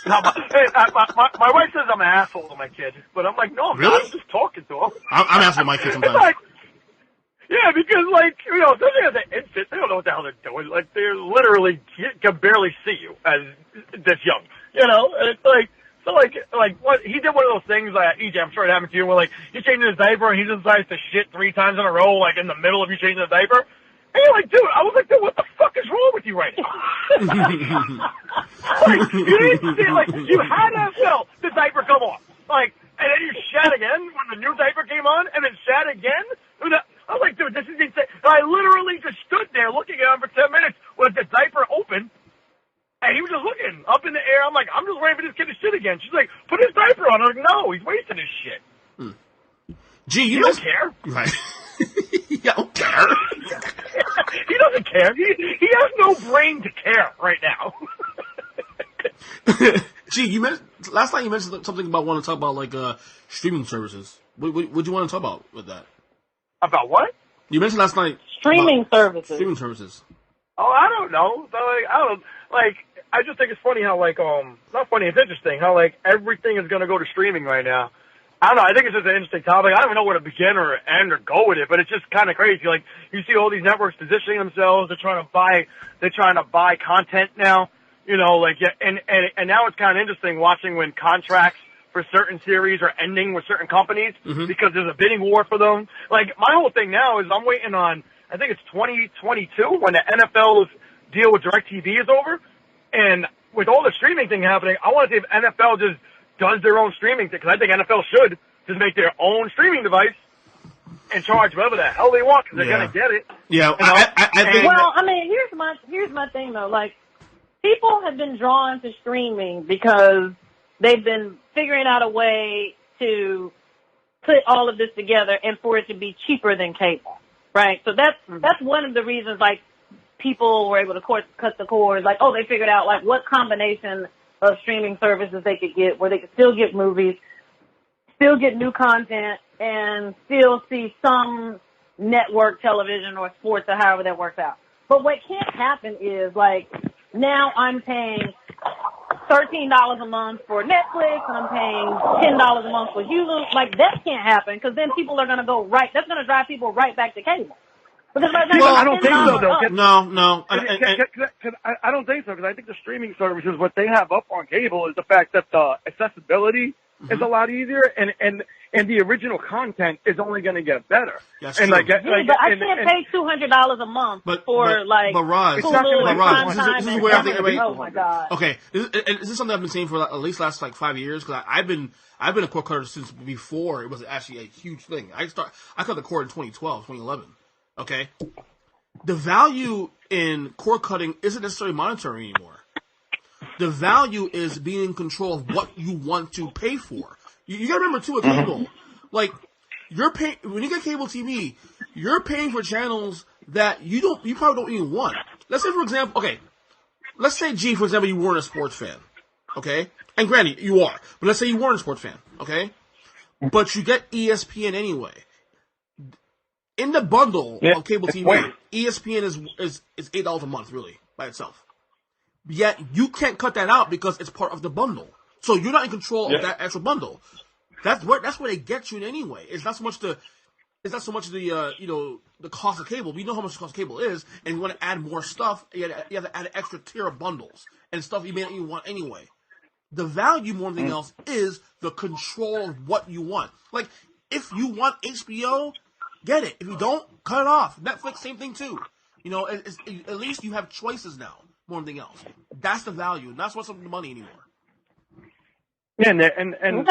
No, my wife says I'm an asshole to my kid, but I'm like, no, I'm really? not. I'm just talking to him. I'm asking my kid sometimes. Like, yeah, because like, you know, especially as an infant, they don't know what the hell they're doing. Like, they literally can barely see you as this young. You know, and it's like. So like what he did one of those things like EJ, I'm sure it happened to you, where like you're changing his diaper and he just decides to shit 3 times in a row, like in the middle of you changing the diaper. And you're like, dude, what the fuck is wrong with you right now? Like, you didn't see, like, you had to feel the diaper come off. Like, and then you shat again when the new diaper came on, and then shat again. I was like, dude, this is insane. And I literally just stood there looking at him for 10 minutes with the diaper open. And he was just looking up in the air. I'm like, I'm just waiting for this kid to shit again. She's like, put his diaper on. I'm like, no, he's wasting his shit. Gee, you don't care. Right. Yeah, I don't care. He doesn't care. He has no brain to care right now. Gee, last night you mentioned something about wanting to talk about like streaming services. What do you want to talk about with that? About what? You mentioned last night streaming services. Streaming services. Oh, I don't know. So, I just think it's funny how not funny, it's interesting how everything is going to go to streaming right now. I don't know. I think it's just an interesting topic. I don't even know where to begin or end or go with it, but it's just kind of crazy. Like, you see all these networks positioning themselves. They're trying to buy content now. You know, and now it's kind of interesting watching when contracts for certain series are ending with certain companies because there's a bidding war for them. Like, my whole thing now is I'm waiting on, I think it's 2022 when the NFL's deal with DirecTV is over. And with all the streaming thing happening, I want to see if NFL just does their own streaming thing, because I think NFL should just make their own streaming device and charge whatever the hell they want, because they're going to get it. Yeah, you know? I think. Well, I mean, here's my thing though. Like, people have been drawn to streaming because they've been figuring out a way to put all of this together and for it to be cheaper than cable, right? So that's one of the reasons, like, people were able to cut the cord. Like, oh, they figured out, like, what combination of streaming services they could get where they could still get movies, still get new content, and still see some network television or sports or however that works out. But what can't happen is, like, now I'm paying $13 a month for Netflix and I'm paying $10 a month for Hulu. Like, that can't happen, because then people are going to go that's going to drive people right back to cable. Well, I don't think so, though. No. I don't think so, because I think the streaming services, what they have up on cable is the fact that the accessibility is a lot easier, and the original content is only going to get better. That's and true. But I can't pay $200 a month for Raj, Hulu and Prime this is where I think oh my God. Okay, this is something I've been saying for at least last 5 years, because I've been a cord cutter since before it was actually a huge thing. I cut the cord in 2012, 2011. Okay, the value in cord cutting isn't necessarily monetary anymore. The value is being in control of what you want to pay for. You gotta remember too, with cable, like, you're paying, when you get cable TV, you're paying for channels that you probably don't even want. Let's say, for example, okay, let's say, G, for example, you weren't a sports fan, okay? And granted, you are, but let's say you weren't a sports fan, okay? But you get ESPN anyway. In the bundle of cable TV, ESPN is $8 a month, really, by itself. Yet you can't cut that out because it's part of the bundle. So you're not in control of that actual bundle. That's where they get you in anyway. It's not so much the the cost of cable. We know how much the cost of cable is, and you want to add more stuff. You have to add an extra tier of bundles and stuff you may not even want anyway. The value more than anything else is the control of what you want. Like if you want HBO, get it. If you don't, cut it off. Netflix, same thing too. At least you have choices now more than anything else. That's the value. And that's what's up with the money anymore. Yeah, and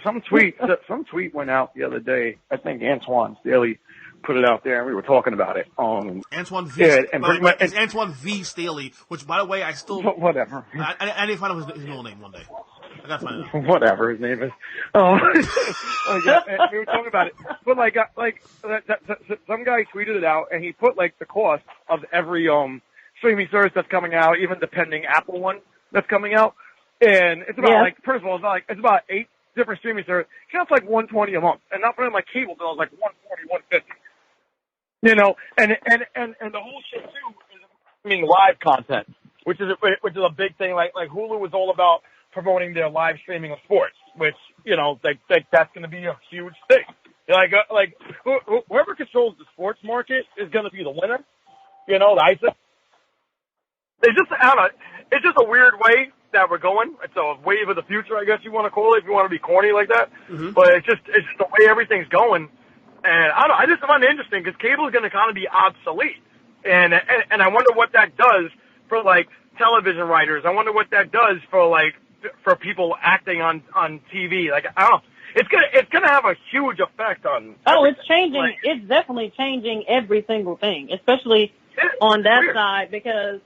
some tweet went out the other day. I think Antoine Staley put it out there, and we were talking about it. Antoine V. It's Antoine V. Staley, which, by the way, I still whatever. I didn't find out his middle name one day. I gotta find it out. Whatever his name is. We were talking about it, but some guy tweeted it out, and he put the cost of every streaming service that's coming out, even the pending Apple one that's coming out. And it's about first of all, it's about 8 different streaming services. It costs $120 a month, and not putting my cable bill is $140, $150. And the whole shit too is live content, which is a big thing. Like Hulu was all about promoting their live streaming of sports, which that's going to be a huge thing. Whoever controls the sports market is going to be the winner. The ISIS. It's just a weird way that we're going. It's a wave of the future, I guess you want to call it, if you want to be corny like that. Mm-hmm. But it's just the way everything's going. And I just find it interesting because cable is going to kind of be obsolete. And I wonder what that does for television writers. I wonder what that does for people acting on TV. I don't know. It's gonna have a huge effect on. Oh, it's changing. It's definitely changing every single thing, especially on that side, because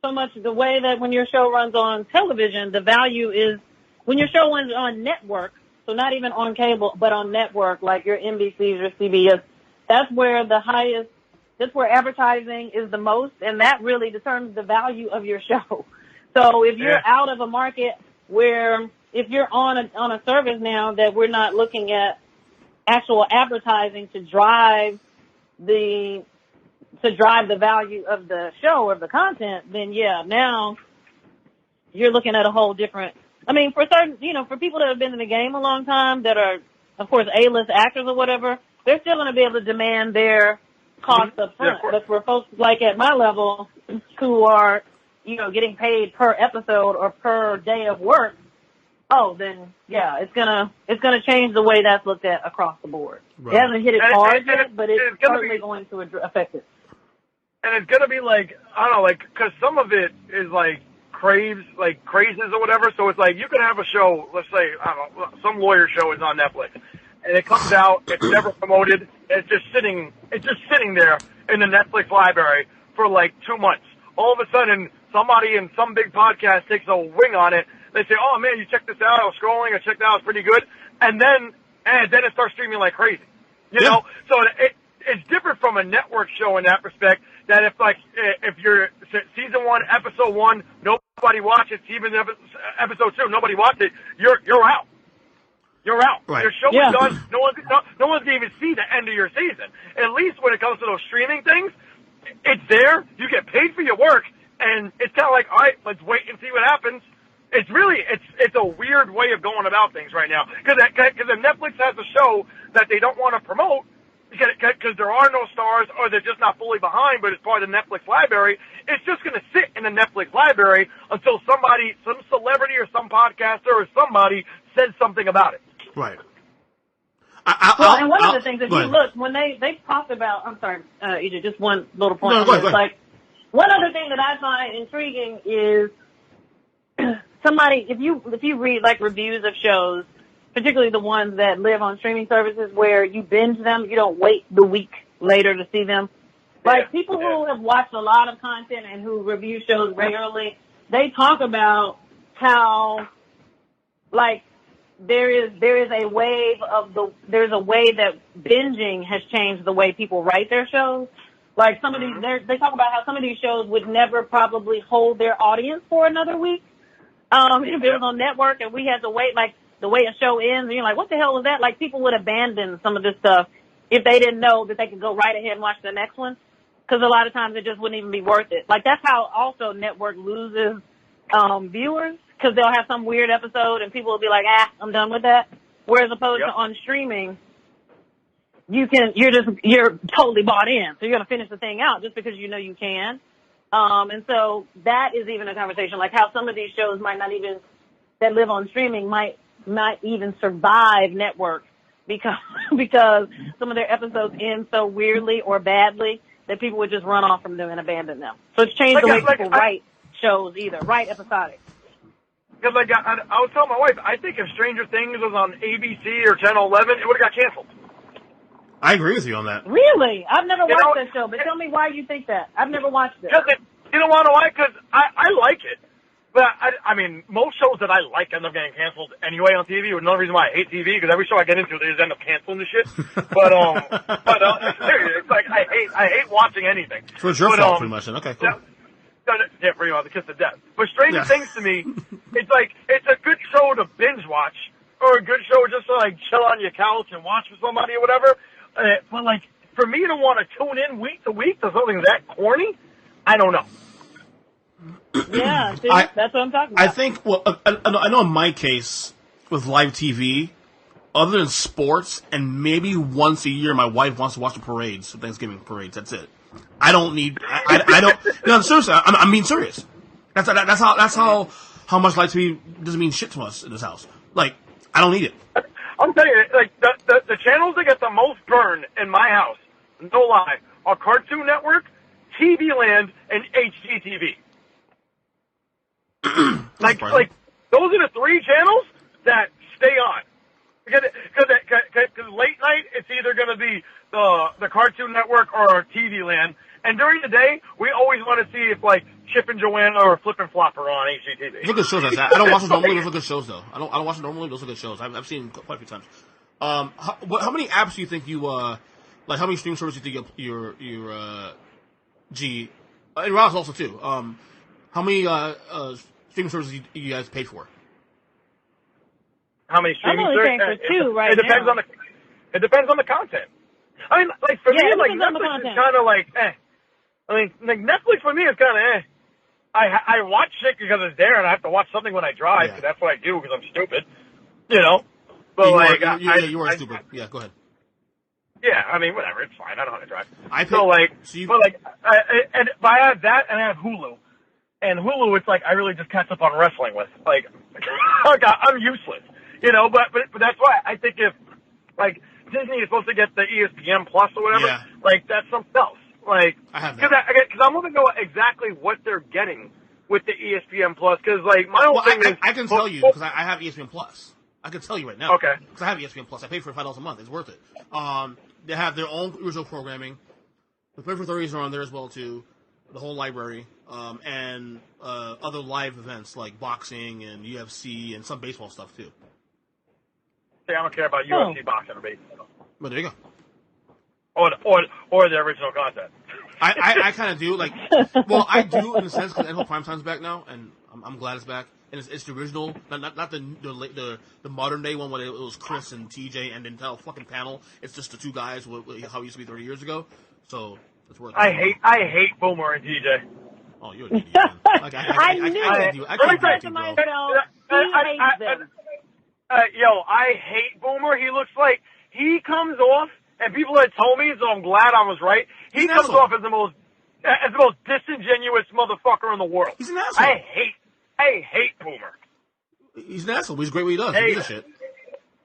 so much the way that when your show runs on television, the value is when your show runs on network, so not even on cable, but on network, like your NBCs or CBS, that's where advertising is the most, and that really determines the value of your show. So if you're out of a market where, if you're on a service now that we're not looking at actual advertising to drive the value of the show or the content, then now you're looking at a whole different. I mean, for certain, for people that have been in the game a long time, that are, of course, A-list actors or whatever, they're still going to be able to demand their costs up front. But for folks like at my level who are, getting paid per episode or per day of work, then it's gonna change the way that's looked at across the board. Right. It hasn't hit it hard yet, but it's certainly going to affect it. And it's gonna be because some of it is crazes or whatever. So it's you can have a show, let's say, I don't know, some lawyer show is on Netflix, and it comes out, it's never promoted, it's just sitting there in the Netflix library for 2 months. All of a sudden, somebody in some big podcast takes a wing on it. They say, "Oh man, you check this out? I was scrolling, I checked it out, it's pretty good," and then it starts streaming like crazy. You know, so it's different from a network show in that respect. That if you're season 1, episode 1, nobody watches, even episode 2, nobody watched it, you're out. You're out. Right. Your show is done. No one's gonna even see the end of your season. At least when it comes to those streaming things, it's there. You get paid for your work, and it's kind of all right, let's wait and see what happens. It's really it's a weird way of going about things right now because if Netflix has a show that they don't want to promote, because there are no stars or they're just not fully behind, but it's part of the Netflix library, it's just going to sit in the Netflix library until some celebrity or some podcaster or somebody says something about it. Right. And one of the things, if you look, when they talked about, I'm sorry, EJ, just one little point. No, go ahead. One other thing that I find intriguing is somebody, if you read reviews of shows, particularly the ones that live on streaming services where you binge them, you don't wait the week later to see them. People who have watched a lot of content and who review shows regularly, they talk about how, there's a way that binging has changed the way people write their shows. Like some of these, they talk about how some of these shows would never probably hold their audience for another week. If it was on network and we had to wait, like the way a show ends, and you're like, what the hell was that? Like people would abandon some of this stuff if they didn't know that they could go right ahead and watch the next one. Because a lot of times it just wouldn't even be worth it. Like that's how also network loses viewers, because they'll have some weird episode and people will be like, I'm done with that. Whereas opposed to on streaming, you're totally bought in. So you're gonna finish the thing out just because you know you can. And so that is even a conversation, like how some of these shows might not even, that live on streaming might even survive network because some of their episodes end so weirdly or badly that people would just run off from them and abandon them. So it's changed the way people write shows write episodic. Because I was telling my wife, I think if Stranger Things was on ABC or Channel 11, it would have got canceled. I agree with you on that. Really? I've never watched that show, but tell me why you think that. I've never watched it. You know why? Because I like it. But, I mean, most shows that I like end up getting canceled anyway on TV. Another reason why I hate TV, because every show I get into, they just end up canceling the shit. But seriously, it's like, I hate watching anything. So it's your fault, pretty much, then. Okay, cool. Yeah, pretty much, the kiss of death. But Stranger Things to me, it's like, it's a good show to binge watch, or a good show just to, like, chill on your couch and watch with somebody or whatever. But, like, for me to want to tune in week to week to something that corny, I don't know. Yeah, see, that's what I'm talking about. I think, I know in my case, with live TV, other than sports, and maybe once a year my wife wants to watch the parades, the Thanksgiving parades, that's it. I don't need, I don't, no, seriously, I'm being serious. That's how much live TV doesn't mean shit to us in this house. Like, I don't need it. I'm telling you, like, the channels that get the most burn in my house, no lie, are Cartoon Network, TV Land, and HGTV. like, those are the three channels that stay on. Because late night, it's either going to be the Cartoon Network or TV Land. And during the day, we always want to see if, like, Chip and Joanna or Flip and Flop are on HGTV. Those are good shows. I don't watch them normally. Those are good shows, though. I don't watch them normally. Those are good shows. I've seen quite a few times. How many apps do you think you, like, how many streaming services do you think your and Ross also, too. How many, streaming services you guys pay for? How many streaming services? I'm only paying for two right now. It depends on the content. I mean, like, for me, like, Netflix is kind of like, I mean, like, Netflix for me is kind of I watch shit because it's there, and I have to watch something when I drive, because that's what I do, because I'm stupid, you know? But, you are stupid. Yeah, go ahead. Yeah, I mean, whatever, it's fine. I don't have to drive. I have that, and I have Hulu. And Hulu, it's like, I really just catch up on wrestling with. Like, I'm useless, you know? But that's why I think if, like, Disney is supposed to get the ESPN Plus or whatever, like, that's something else. Like, I have that. Because I'm going to know exactly what they're getting with the ESPN Plus, because, like, my whole thing is... I can tell you, because I have ESPN Plus. I can tell you right now. Okay. Because I have ESPN Plus. I pay for $5 a month. It's worth it. They have their own original programming. The Play for 30s are on there as well, too. The whole library. And other live events like boxing and UFC and some baseball stuff, too. See, I don't care about UFC, boxing, or baseball. But there you go. Or the original content. I kind of do, like, well, I do in a sense because NFL Primetime's back now, and I'm glad it's back. And it's the original, not the modern day one where it was Chris and TJ and the entire fucking panel. It's just the two guys, how it used to be 30 years ago. So it's worth it. I hate Boomer and TJ. Oh, you're an idiot. Like, I can't do myself, bro. he hates them. I hate Boomer. He looks like he comes off. And people had told me, so I'm glad I was right. He comes off as the most disingenuous motherfucker in the world. He's an asshole. I hate Boomer. He's an asshole. He's great what he does. He gives a shit.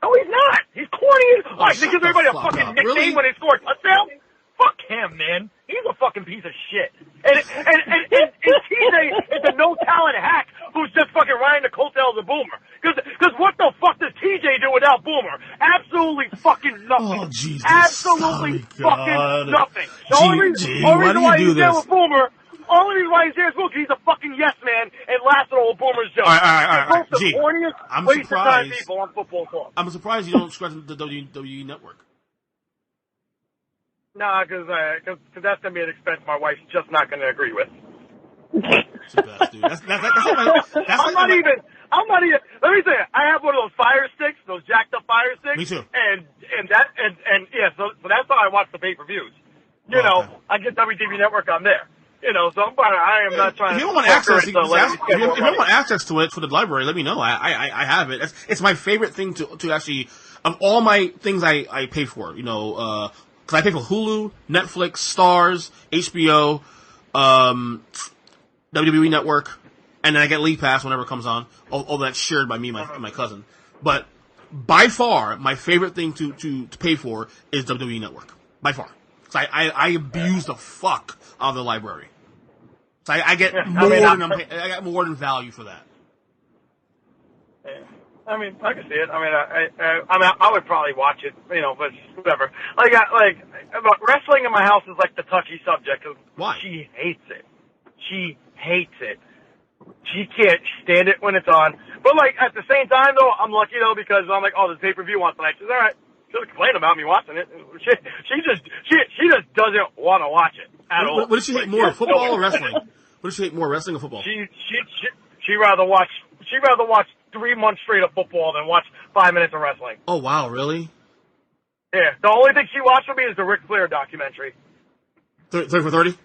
No, he's not. He's corny as fuck. They give everybody a fucking nickname when they score a touchdown. Fuck him, man. He's a fucking piece of shit. And TJ is a no-talent hack who's just fucking riding the coattails of Boomer. Because what the fuck does TJ do without Boomer? Absolutely fucking nothing. Oh, Jesus. Absolutely fucking nothing. The only reason why he's there with Boomer, is because he's a fucking yes man and laughs at all Boomer's jokes. All right. G, I'm surprised. People on football talk. I'm surprised you don't scratch the WWE Network. Nah, because that's gonna be an expense my wife's just not gonna agree with. It's the best, dude. That's I'm not even. Let me tell you, I have one of those fire sticks, those jacked up fire sticks. Me too. And yeah, so that's how I watch the pay-per-views. You know, okay. I get WTV Network on there. You know, so I am not trying. If you don't to want access, if you if don't want access to it for the library, let me know. I have it. It's my favorite thing to actually, of all my things I pay for. You know, because I pay for Hulu, Netflix, Stars, HBO, WWE Network, and then I get League Pass whenever it comes on. All that's shared by me and my cousin. But by far, my favorite thing to pay for is WWE Network. By far. So I abuse the fuck out of the library. So I get I got more than value for that. Yeah. I mean, I can see it. I mean, I would probably watch it, you know, but whatever. But wrestling in my house is like the touchy subject. Why? She hates it. She hates it. She can't stand it when it's on. But like at the same time though, I'm lucky though because I'm like, oh, there's pay-per-view on tonight. She's all right. She doesn't complain about me watching it. She just doesn't want to watch it at all. What does she hate more, football or wrestling? What does she hate more, wrestling or football? She rather watch 3 months straight of football than watch 5 minutes of wrestling. Oh wow, really? Yeah. The only thing she watched with me is the Ric Flair documentary. 30 for 30?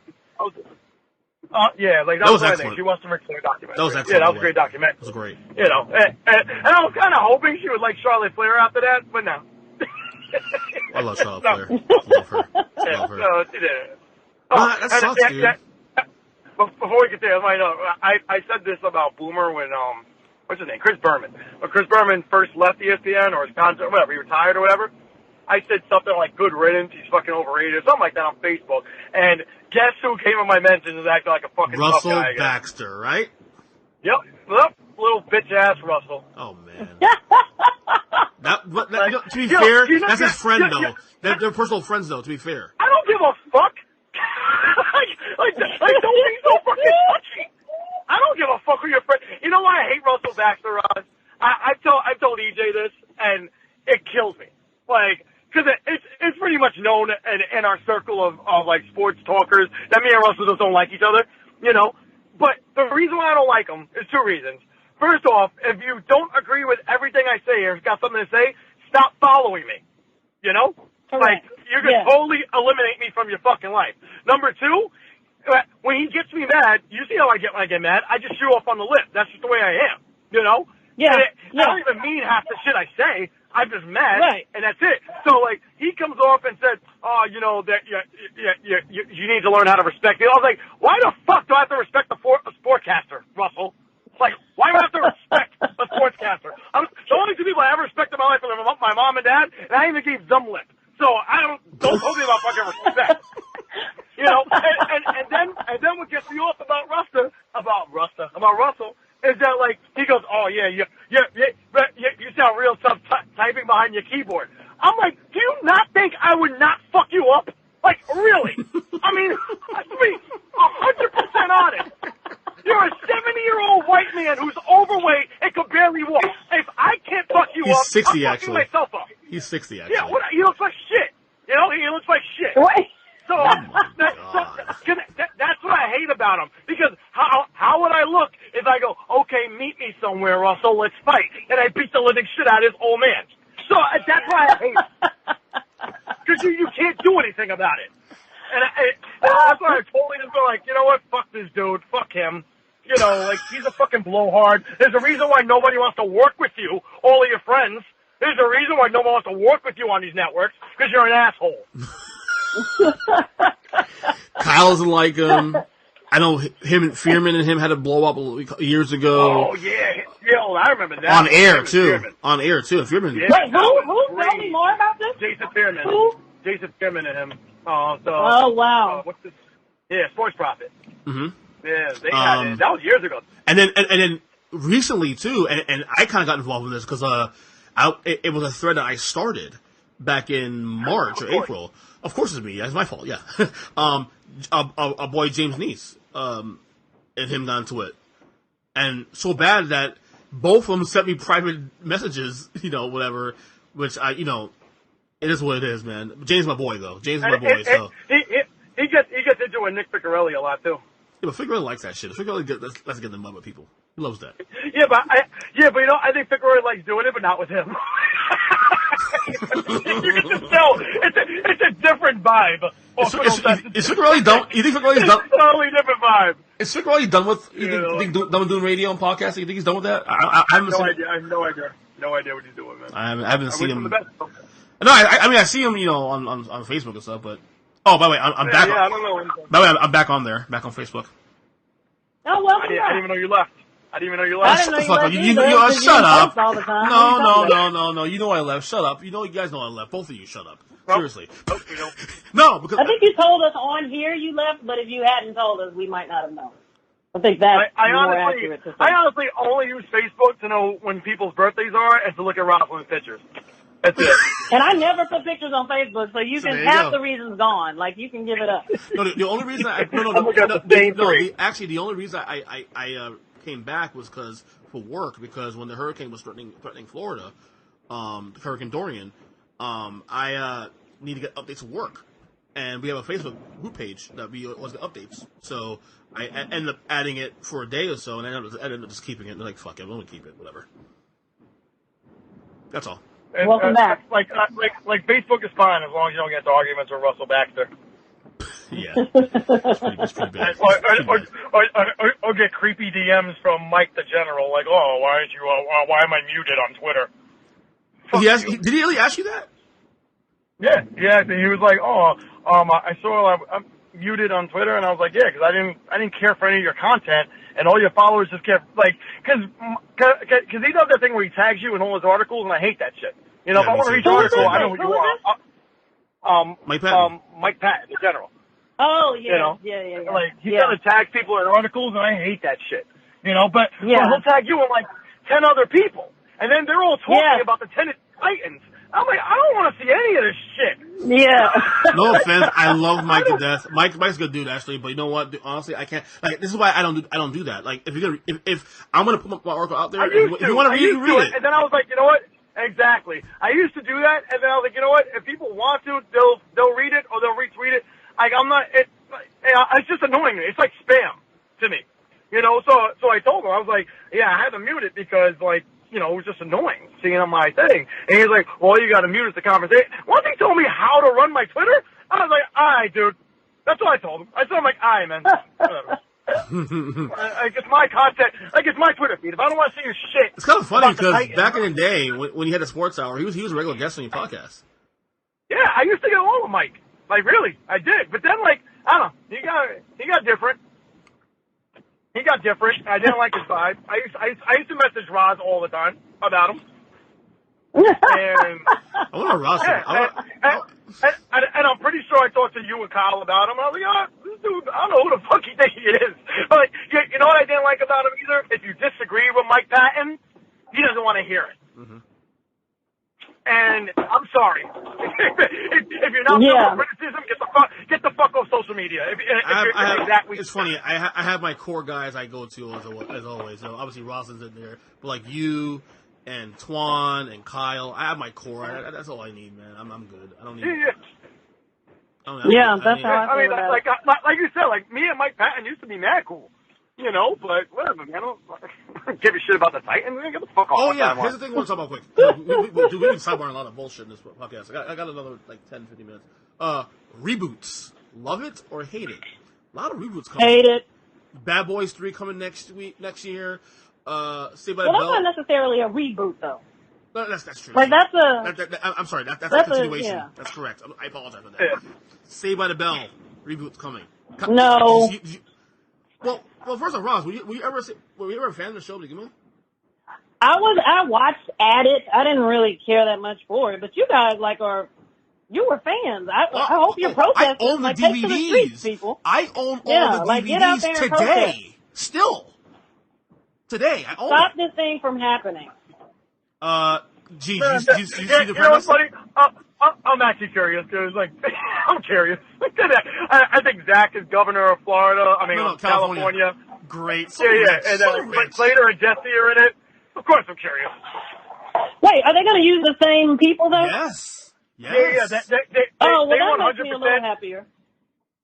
Yeah, like that was excellent. She watched the Ric Flair documentary. That was excellent. Yeah, that was a great documentary. That was great. You know, and I was kind of hoping she would like Charlotte Flair after that, but no. I love Charlotte Flair. I love her. I love her. No, she didn't. That sucks, dude. Before we get there, I said this about Boomer when what's his name? Chris Berman. When Chris Berman first left ESPN or his contract, whatever, he retired or whatever. I said something like "good riddance," he's fucking overrated, or something like that on Facebook. And guess who came in my mentions and acting like a fucking tough Russell guy? Baxter, right? Yep, little bitch ass Russell. Oh man. To be fair, that's his friend though. They're personal friends though. To be fair, I don't give a fuck. like don't be so fucking touchy. I don't give a fuck who your friend. You know why I hate Russell Baxter, Roz? I told EJ this, and it kills me. Like, because it's pretty much known in our circle of like sports talkers that me and Russell just don't like each other, you know. But the reason why I don't like him is two reasons. First off, if you don't agree with everything I say or got something to say, stop following me. You know? Correct. Like, you can totally eliminate me from your fucking life. Number two, when he gets me mad, you see how I get when I get mad? I just shoot off on the lip. That's just the way I am. You know? Yeah. I don't even mean half the shit I say. I'm just mad, Right. and that's it. So, like, he comes off and said, oh, you know, that you need to learn how to respect me. I was like, why the fuck do I have to respect a sportcaster, Russell? Like, why do I have to respect a sportscaster? The only two people I ever respected in my life are my mom and dad, and I even gave them lip. So don't hold me about fucking respect. You know, and then what gets me off about Russell is that, like, he goes, oh yeah, you sound real tough typing behind your keyboard. I'm like, do you not think I would not fuck you up? Like, really? I mean, let's be 100% honest. You're a 70-year-old white man who's overweight and could barely walk. If I can't fuck you He's up, 60 I'm actually. fucking myself up. He's 60 actually. Yeah, he looks like shit. You know, he looks like shit. Right. So, that's what I hate about him. Because how would I look if I go, okay, meet me somewhere, Russell, let's fight, and I beat the living shit out of this old man. So that's why I hate him. Because you can't do anything about it. And that's why I totally just go like, you know what, fuck this dude, fuck him. You know, like, he's a fucking blowhard. There's a reason why nobody wants to work with you, all of your friends. There's a reason why nobody wants to work with you on these networks, because you're an asshole. Kyle doesn't like him. I know Fearman and him had a blow up years ago. Oh, yeah. Yeah, I remember that. On air, too. On air, too. Fearman. Wait, who? Tell me more about this? Jason Fearman. Who? Jason Fearman and him. Oh, wow. What's this? Yeah, Sports Profit. Mm-hmm. Yeah, they had it. That was years ago. And then recently, too, and I kind of got involved in this because it was a thread that I started back in March or April. Of course it's me. That's my fault, yeah. A boy, James Neese, and him got into it. And so bad that both of them sent me private messages, you know, whatever, which It is what it is, man. James, my boy, though. James is my boy. So he gets into a Nick Picarelli a lot too. yeah, but Figueroa likes that shit. Figueroa let's get the mud with people. He loves that. Yeah, but you know, I think Figueroa likes doing it, but not with him. You can just tell it's a different vibe. Is Figueroa done? You think Figueroa's done? It's a totally different vibe. Is Figueroa done with? You think done with doing radio and podcasting? You think he's done with that? I haven't seen. Idea. I have no idea. No idea what he's doing, man. I haven't seen him. The best. No, I mean I see him, you know, on Facebook and stuff. But by the way, I'm back. Yeah, I don't know. By the way, I'm back on there, back on Facebook. Oh, welcome I didn't even know you left. I didn't even know you I left. didn't know you Fuck left you, either, shut up. All the time. No. You know I left. Shut up. You guys know I left. Both of you, shut up. Nope. Seriously. Nope, we don't. No, because I think you told us on here you left, but if you hadn't told us, we might not have known. I think that's more accurate to say. I honestly only use Facebook to know when people's birthdays are and to look at Rosalyn's pictures. That's it. And I never put pictures on Facebook, so you So can there you half go. the reason's gone. Like you can give it up. no, the only reason actually the only reason I came back was because for work, because when the hurricane was threatening Florida, Hurricane Dorian, I need to get updates of work, and we have a Facebook group page that we always get updates. So I ended up adding it for a day or so, and I ended up just keeping it. And like, fuck it, I'm gonna keep it, whatever. That's all. And, Welcome back. Like Facebook is fine as long as you don't get into arguments with Russell Baxter. Yeah, it's pretty bad. Or get creepy DMs from Mike the General, like, oh, why am I muted on Twitter? Did he really ask you that? Yeah. He was like, I saw I'm muted on Twitter, and I was like, yeah, because I didn't care for any of your content, and all your followers just kept like, because he does that thing where he tags you in all his articles, and I hate that shit. You know, Yeah, if I want to me read too. your article, I know who you are. Mike Patton. Mike Patton, in general. Oh, yeah. You know? Yeah. Like, he kind of tags people in articles, and I hate that shit. You know, but he'll tag you and like 10 other people, and then they're all talking about the Tennessee Titans. I'm like, I don't want to see any of this shit. Yeah. No offense, I love Mike to death. Mike's a good dude, actually, but you know what? Honestly, I can't. Like, this is why I don't do that. Like, if I'm gonna put my article out there, if you want to read it, you read it. And then I was like, you know what? Exactly. I used to do that, and then I was like, you know what? If people want to, they'll read it or they'll retweet it. Like, I'm not. It's just annoying me. It's like spam to me. You know. So I told him, I was like, yeah, I had to mute it because like, you know, it was just annoying seeing on my thing. And he's like, well, you got to mute the conversation. Once he told me how to run my Twitter, I was like, all right, dude. That's what I told him. I told him, like, all right, man. Whatever. I guess my content, it's my Twitter feed. If I don't want to see your shit. It's kind of funny because back in the day, when he had a sports hour, he was a regular guest on your podcast. Yeah, I used to get along with Mike. Like, really, I did. But then, like, I don't know. He got different. He got different. I didn't like his vibe. I used to message Roz all the time about him. And I want to Roz. And I'm pretty sure I talked to you and Kyle about him. I was like, this dude, I don't know who the fuck he thinks he is. But like, you know what I didn't like about him either? If you disagree with Mike Patton, he doesn't want to hear it. Mm-hmm. And I'm sorry. if you're not for criticism, get the fuck off social media. It's funny. I have my core guys I go to as always. So obviously Rosalyn's in there, but like you and Twan and Kyle, I have my core. That's all I need, man. I'm good. I don't need. That's how I feel about like you said, like me and Mike Patton used to be mad cool. You know, but whatever, man. I don't give a shit about the Titans. Get the fuck off. Oh, yeah. Here's the thing I want to talk about quick. We can sidebar a lot of bullshit in this podcast. I got another, 10, 15 minutes. Reboots. Love it or hate it? A lot of reboots coming. Hate it. Bad Boys 3 coming next year. Saved by the Bell. Bell. That's not necessarily a reboot, though. No, that's true. Like, that's a... I'm sorry. That's a continuation. That's correct. I apologize for that. Yeah. Saved by the Bell. Reboot's coming. No. Well, first off, Ross, were you ever a fan of the show to begin with? I watched at it. I didn't really care that much for it, but you guys you were fans. I hope you're protesting. I own the take to the DVDs. streets, people. I own all the DVDs get out there and today. protest. Still. Today, I own Stop this thing from happening. Did you see the You know what's premise? funny? I'm actually curious, because, like, I'm curious. I think Zach is governor of Florida. California. Great. So Yeah. And Slater and Jesse are in it. Of course I'm curious. Wait, are they going to use the same people, though? Yes. Yes. They Well, that 100%. makes me a little happier.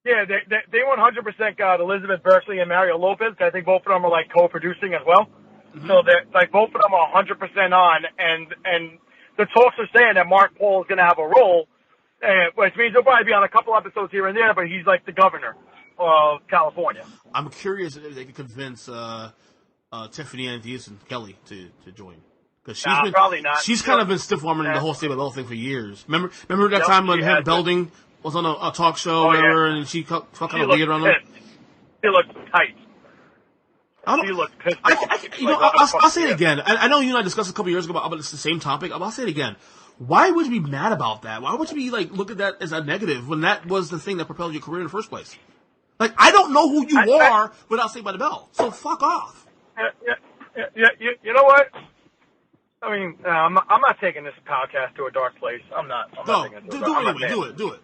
Yeah, they 100% got Elizabeth Berkley and Mario Lopez. I think both of them are like co-producing as well. Mm-hmm. So they're like both of them are 100% on, and the talks are saying that Mark Paul is going to have a role, which means he'll probably be on a couple episodes here and there, but he's like the governor of California. I'm curious if they could convince Tiffany Anderson Kelly to join. Because probably not. She's kind of been stiff arming the whole Saved by the Bell thing for years. Remember that time when him Belding was on a talk show, whatever, and she kind of weird around him? She looked tight. She looked pissed. I'll say it again. I know you and I discussed a couple years ago about it's the same topic. I'll say it again. Why would you be mad about that? Why would you be like look at that as a negative when that was the thing that propelled your career in the first place? Like I don't know who you are without Saved by the Bell, so fuck off. Yeah. You know what? I mean, I'm not taking this podcast to a dark place. I'm not taking it. Do it.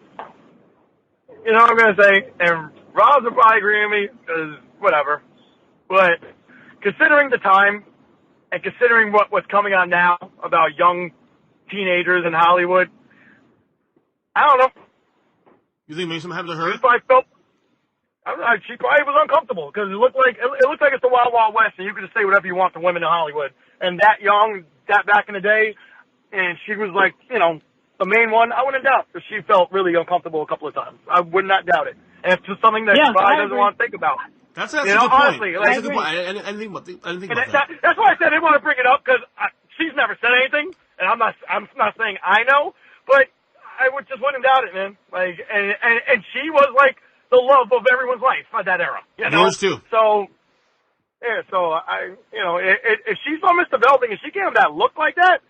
You know what I'm going to say? And Roz will probably agree with me, because whatever. But considering the time, and considering what's coming on now about young teenagers in Hollywood, I don't know. You think maybe something happened to her? She probably was uncomfortable, because it looked like it's the Wild Wild West, and you could just say whatever you want to women in Hollywood. And that young, that back in the day, and she was like, the main one, I wouldn't doubt that she felt really uncomfortable a couple of times. I would not doubt it. And it's just something that she probably doesn't want to think about. That's a good point. Honestly, that's a good point. I didn't think about that. That's why I said I didn't want to bring it up, because she's never said anything, and I'm not saying I know, but I just wouldn't doubt it, man. Like, and she was like the love of everyone's life at that era. Yours too. So, yeah, if she saw Mr. Belding and she gave him that look like that,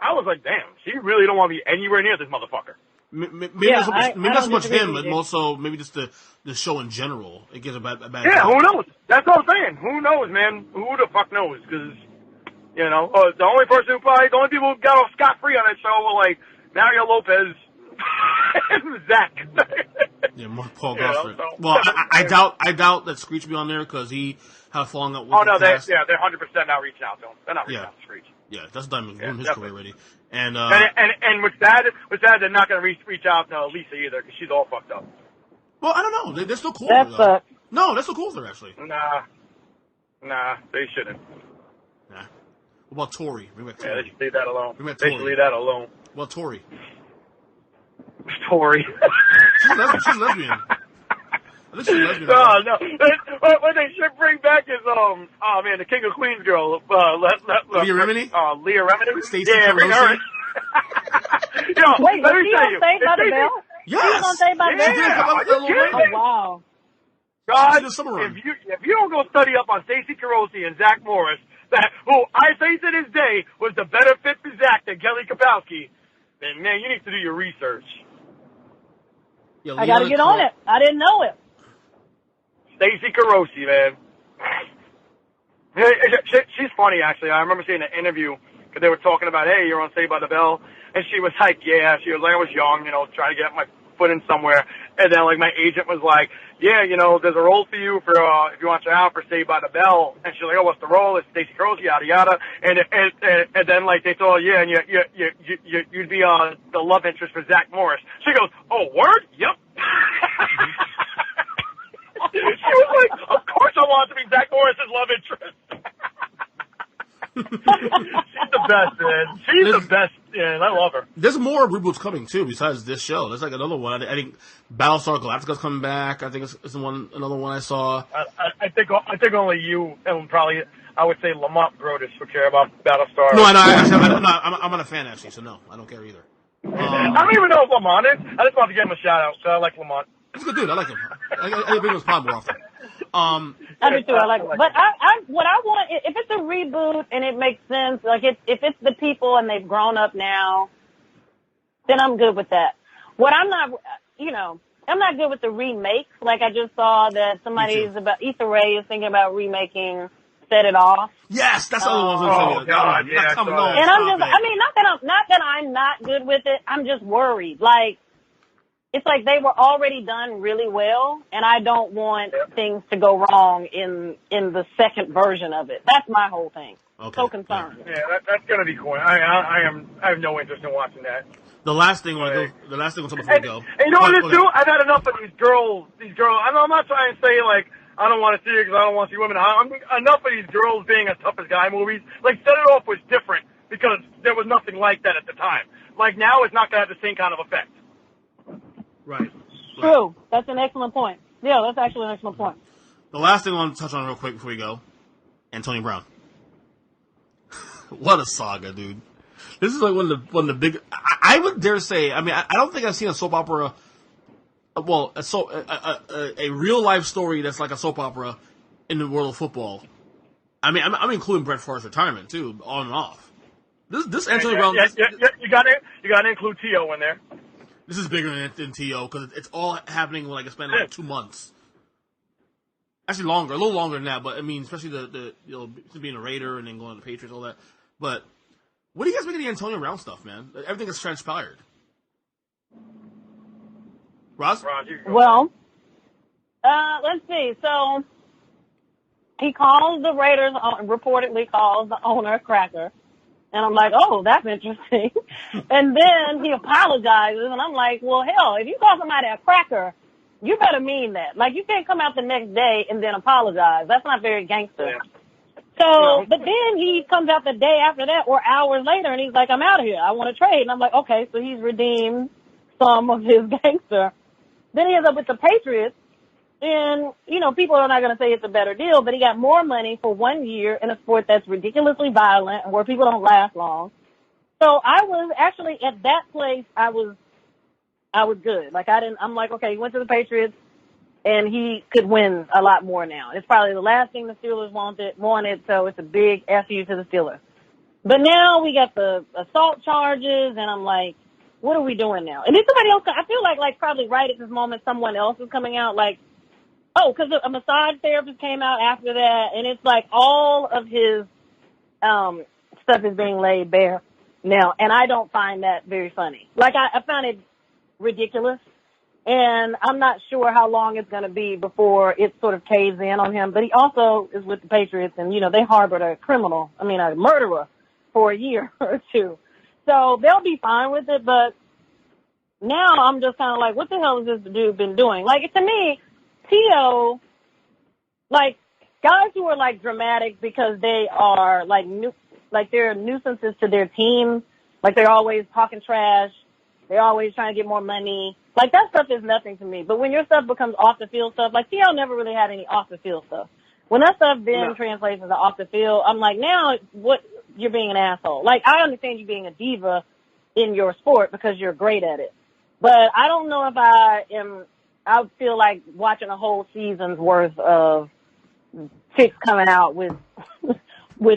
I was like, damn, she really don't want to be anywhere near this motherfucker. Maybe not so much him, but also maybe just the show in general. It gives a bad who knows? That's what I'm saying. Who knows, man? Who the fuck knows? Because, the only people who got off scot-free on that show were, like, Mario Lopez and Zach. Yeah, Mark Paul Gossett. Well, I doubt that Screech will be on there because he had a falling out with they're 100% not reaching out to him. They're not reaching out to Screech. Yeah, that's done in his career already. And what's sad, they're not going to reach out to Lisa either because she's all fucked up. Well, I don't know. They're still cool. No, they're still cool with her, actually. Nah, they shouldn't. Nah. What about Tori? Yeah, they should leave that alone. They should leave that alone. Well, Tori. She's lesbian. I think she's lesbian. No. What they should bring back is the King of Queens girl. Leah Remini? Leah Remini? Stacey Carosi? Wait, let me tell you. Saved by the Bell? Yes! She's on Saved by the Bell? Oh, wow. God, if you don't go study up on Stacey Carosi and Zach Morris, who I say to this day was the better fit for Zach than Kelly Kapowski, then, man, you need to do your research. Yeah, I got to get on it. I didn't know it. Stacey Carosi, man. She's funny, actually. I remember seeing an interview because they were talking about, hey, you're on Saved by the Bell. And she was like, yeah. She was like, I was young, trying to get my foot in somewhere. And then, like, my agent was like, yeah, there's a role for you for if you want you out for Saved by the Bell. And she's like, oh, what's the role? It's Stacey Carosi, yada, yada. And then, like, they told her, yeah, and you'd be the love interest for Zach Morris. She goes, oh, word? Yep. She was like, of course I want to be Zach Morris's love interest. She's the best, man. She's the best, yeah, and I love her. There's more reboots coming, too, besides this show. There's, like, another one. I think Battlestar Galactica's coming back. I think it's another one I saw. I think only you and probably, I would say, Lamont Brodus would care about Battlestar. No, I'm not a fan, actually, so no, I don't care either. I don't even know if Lamont is. I just want to give him a shout-out, so I like Lamont. He's a good dude. I like him. I bring his pod more often. I do too. I like him. But what I want, if it's a reboot and it makes sense, like if it's the people and they've grown up now, then I'm good with that. What I'm not, I'm not good with the remakes. Like I just saw that Issa Rae is thinking about remaking Set It Off. Yes, that's the other one I was going to say. Oh, God, yeah. And I'm just, not that I'm not good with it. I'm just worried. Like, it's like they were already done really well, and I don't want things to go wrong in the second version of it. That's my whole thing. Okay. So concerned. Yeah, that's going to be cool. I have no interest in watching that. The last thing we'll talk about before we go. And you know what it is, too? I've had enough of these girls. I'm not trying to say, like, I don't want to see it because I don't want to see women. Enough of these girls being as tough as guy movies. Like, Set It Off was different because there was nothing like that at the time. Like, now it's not going to have the same kind of effect. Right. True. That's an excellent point. Yeah, that's actually an excellent point. The last thing I want to touch on real quick before we go, Antonio Brown. What a saga, dude. This is like one of the big. I would dare say. I mean, I don't think I've seen a soap opera. Well, a real life story that's like a soap opera in the world of football. I mean, I'm including Brett Favre's retirement too, on and off. This Antonio Brown. You got to include T.O. in there. This is bigger than T.O. because it's all happening when I spend like 2 months. Actually, a little longer than that. But I mean, especially the being a Raider and then going to the Patriots, all that. But what do you guys make of the Antonio Brown stuff, man? Everything is transpired. Roz? Well, let's see. So he reportedly calls the owner a cracker. And I'm like, oh, that's interesting. And then he apologizes, and I'm like, well, hell, if you call somebody a cracker, you better mean that. Like, you can't come out the next day and then apologize. That's not very gangster. Yeah. So, but then he comes out the day after that or hours later, and he's like, I'm out of here. I want to trade. And I'm like, okay, so he's redeemed some of his gangster. Then he ends up with the Patriots. And, people are not going to say it's a better deal, but he got more money for 1 year in a sport that's ridiculously violent and where people don't last long. So I was actually at that place, I was good. Like, I'm like, okay, he went to the Patriots and he could win a lot more now. It's probably the last thing the Steelers wanted, so it's a big FU to the Steelers. But now we got the assault charges, and I'm like, what are we doing now? And then somebody else, I feel like probably right at this moment, someone else is coming out like, oh, because a massage therapist came out after that, and it's like all of his stuff is being laid bare now, and I don't find that very funny. Like, I found it ridiculous, and I'm not sure how long it's going to be before it sort of caves in on him, but he also is with the Patriots, and, they harbored a murderer for a year or two. So they'll be fine with it, but now I'm just kind of like, what the hell has this dude been doing? Like, to me, T.O., like, guys who are, like, dramatic because they are, like, they're nuisances to their team. Like, they're always talking trash. They're always trying to get more money. Like, that stuff is nothing to me. But when your stuff becomes off-the-field stuff, like, T.O. never really had any off-the-field stuff. When that stuff then translates into off-the-field, I'm like, now, you're being an asshole. Like, I understand you being a diva in your sport because you're great at it. But I don't know if I feel like watching a whole season's worth of chicks coming out with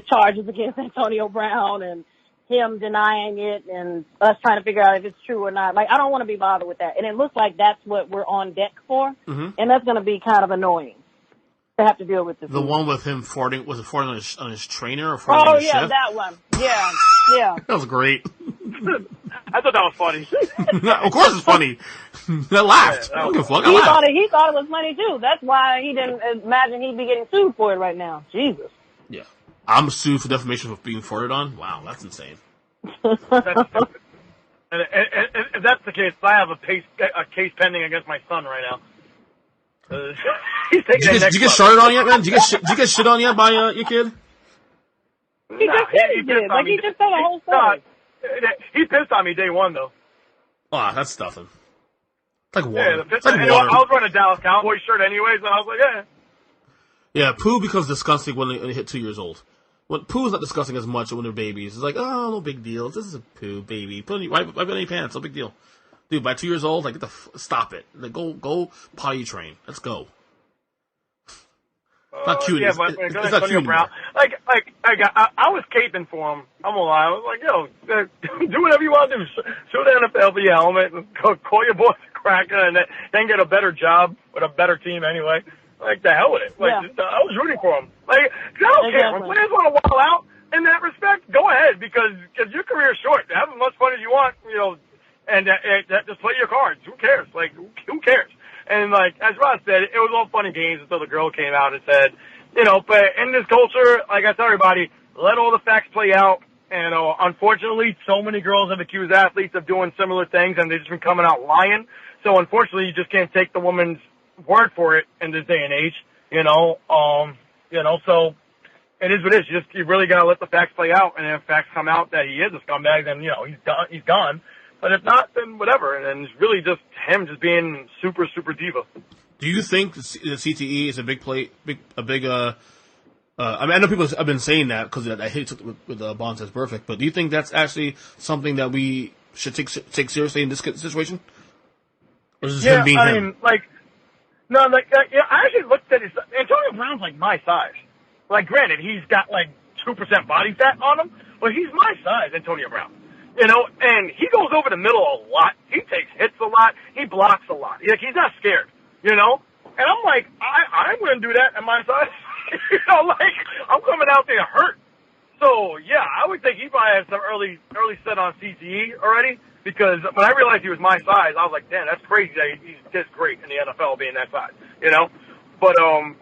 charges against Antonio Brown and him denying it and us trying to figure out if it's true or not. Like, I don't want to be bothered with that. And it looks like that's what we're on deck for. Mm-hmm. And that's going to be kind of annoying to have to deal with this. The one with him farting, was it farting on his trainer or farting on his chef? Oh, yeah, that one. Yeah, yeah. That was great. I thought that was funny. Of course it's funny. I laughed. Yeah, he thought it was funny, too. That's why he didn't imagine he'd be getting sued for it right now. Jesus. Yeah. I'm sued for defamation for being farted on? Wow, that's insane. And if that's the case, I have a case pending against my son right now. He's taking did you get started on yet, man? Did you get shit on yet by your kid? He just said he did. Like, he just said a whole story. He pissed on me day one, though. Oh, that's stuffing. It's like water. Yeah, it's like water. I was wearing a Dallas Cowboys shirt anyways, and I was like, yeah. Yeah, poo becomes disgusting when they hit 2 years old. When poo is not disgusting as much when they're babies. It's like, oh, no big deal. This is a poo baby. Wipe on any pants. No big deal. Dude, by 2 years old, like, stop it. Like, go potty train. Let's go. Not cute. Yeah, but it's not cute Brown. I was caping for him. I'm gonna lie. I was like, yo, do whatever you want to do. Show the NFL for your helmet. Call your boss a cracker, and then get a better job with a better team anyway. Like, the hell with it. Like, I was rooting for him. Like, I don't care. When players want to wall out in that respect, go ahead, because your career is short. Have as much fun as you want, and just play your cards. Who cares? Like, who cares? And, like, as Ross said, it was all fun and games until the girl came out and said, but in this culture, like I tell everybody, let all the facts play out. And unfortunately, so many girls have accused athletes of doing similar things, and they've just been coming out lying. So unfortunately, you just can't take the woman's word for it in this day and age. So it is what it is. You really got to let the facts play out, and if facts come out that he is a scumbag, then he's gone. But if not, then whatever. And then it's really just him just being super, super diva. Do you think the CTE is a big I know people have been saying that because that hit with Bond Says Perfect, but do you think that's actually something that we should take seriously in this situation? Or is this him being him? I actually looked at Antonio Brown's like my size. Like, granted, he's got like 2% body fat on him, but he's my size, Antonio Brown. And he goes over the middle a lot. He takes hits a lot. He blocks a lot. He's not scared, And I'm like, I'm going to do that at my size. I'm coming out there hurt. So, yeah, I would think he probably had some early set on CTE already, because when I realized he was my size, I was like, damn, that's crazy that he's this great in the NFL being that size, But,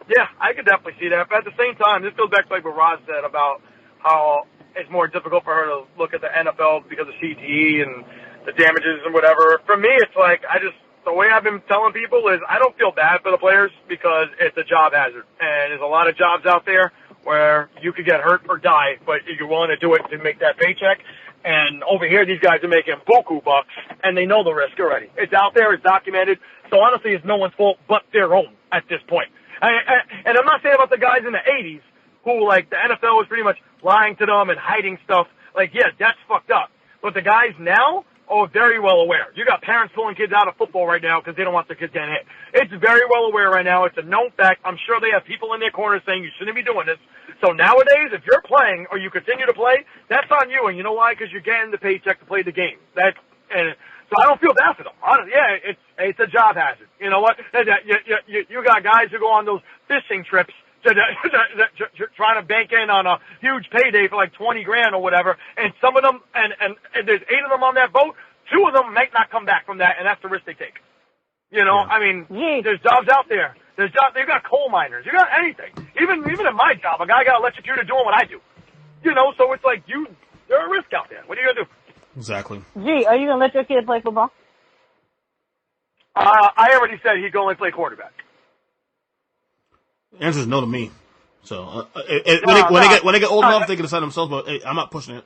yeah, I could definitely see that. But at the same time, this goes back to like what Roz said about how it's more difficult for her to look at the NFL because of CTE and the damages and whatever. For me, it's like, the way I've been telling people is I don't feel bad for the players because it's a job hazard. And there's a lot of jobs out there where you could get hurt or die, but you're willing to do it to make that paycheck. And over here, these guys are making buku bucks, and they know the risk already. It's out there. It's documented. So honestly, it's no one's fault but their own at this point. And I'm not saying about the guys in the 80s who, like, the NFL was pretty much lying to them and hiding stuff. Like, yeah, that's fucked up. But the guys now are very well aware. You got parents pulling kids out of football right now because they don't want their kids getting hit. It's very well aware right now. It's a known fact. I'm sure they have people in their corner saying you shouldn't be doing this. So nowadays, if you're playing or you continue to play, that's on you. And you know why? Because you're getting the paycheck to play the game. So I don't feel bad for them. Honestly, yeah, it's a job hazard. You know what? You got guys who go on those fishing trips trying to bank in on a huge payday for like 20 grand or whatever, and some of them, and there's 8 of them on that boat, 2 of them might not come back from that, and that's the risk they take. There's jobs out there. You got coal miners. You got anything. Even in my job, a guy got electrocuted doing what I do. So it's like there's a risk out there. What are you gonna do? Exactly. Gee, are you gonna let your kid play football? I already said he'd go only play quarterback. The answer is no to me. So when they get old enough, they can decide themselves. But hey, I'm not pushing it.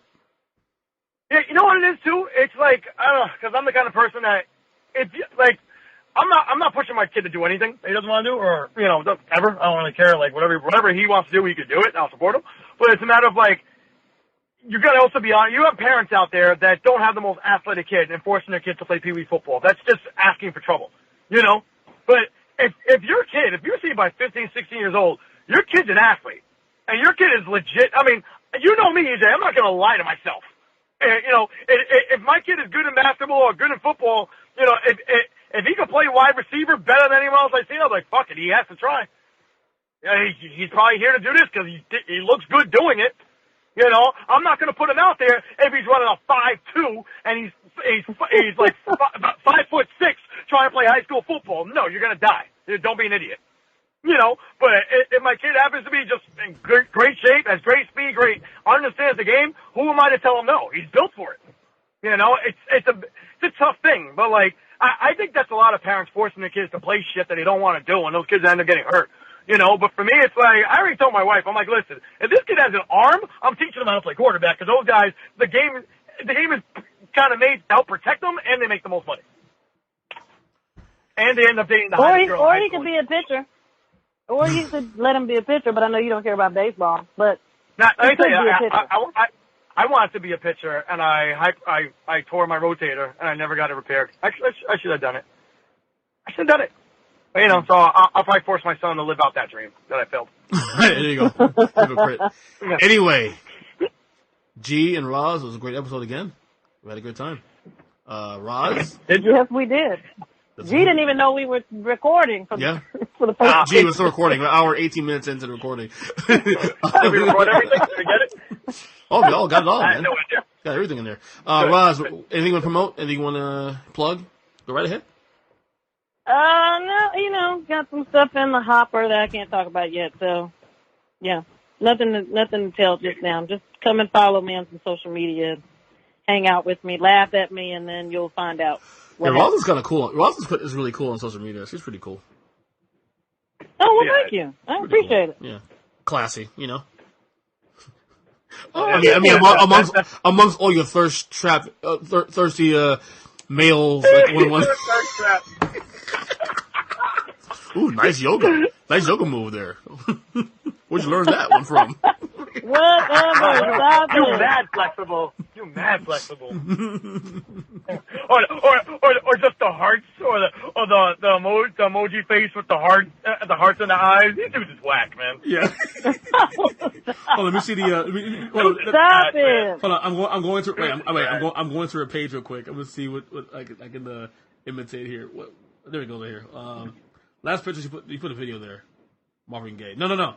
Yeah, you know what it is too. It's like I don't know, because I'm the kind of person that I'm not pushing my kid to do anything he doesn't want to do, or ever. I don't really care. Like whatever he wants to do, he could do it. And I'll support him. But it's a matter of like you got to also be honest. You have parents out there that don't have the most athletic kid and forcing their kids to play pee-wee football. That's just asking for trouble. But if your kid, if you're seen by 15, 16 years old, your kid's an athlete, and your kid is legit. I mean, you know me, EJ. I'm not going to lie to myself. If my kid is good in basketball or good in football, if he can play wide receiver better than anyone else I see, I'm like, fuck it, he has to try. He's probably here to do this because he looks good doing it. I'm not going to put him out there if he's running a 5'2" and he's like 5'6" trying to play high school football. No, you're going to die. Don't be an idiot. But if my kid happens to be just in great shape, has great speed, understands the game, who am I to tell him no? He's built for it. It's a tough thing, but like, I think that's a lot of parents forcing their kids to play shit that they don't want to do, and those kids end up getting hurt. But for me, it's like, I already told my wife, I'm like, listen, if this kid has an arm, I'm teaching him how to play quarterback, because those guys, the game is kind of made to help protect them, and they make the most money. And they end up dating the hottest girl. Or he could be a pitcher. Or you could let him be a pitcher, but I know you don't care about baseball. But now, let me tell you, I wanted to be a pitcher, and I tore my rotator, and I never got it repaired. I should have done it. I should have done it. But, so I'll probably force my son to live out that dream that I failed. There you go. Anyway, G and Roz, it was a great episode again. We had a good time. Roz? Yes, we did. G didn't even know we were recording for the first G was still recording. An hour, 18 minutes into the recording. Did we record everything? Did we get it? Oh, we all got it all, man. No idea. Got everything in there. Roz, anything you want to promote? Anything you want to plug? Go right ahead. No, got some stuff in the hopper that I can't talk about yet, so, yeah. Nothing to tell just now. Just come and follow me on some social media. Hang out with me, laugh at me, and then you'll find out. Yeah, Rosalyn's kind of cool. Rosalyn is really cool on social media. She's pretty cool. Oh, well, thank you. I appreciate it. Yeah. Classy, you know. I mean, amongst all your thirsty males, like one. Ooh, nice yoga move there. Where'd you learn that one from? Whatever, stop You it. mad flexible. or just the hearts, or the emoji face with the hearts in the eyes. These dudes is whack, man. Yeah. Oh, let me see the. Stop it. Hold on, I'm going to I'm going through a page real quick. I'm gonna see what I can imitate here. There we go. There. Last picture you put a video there. Marvin Gaye. No.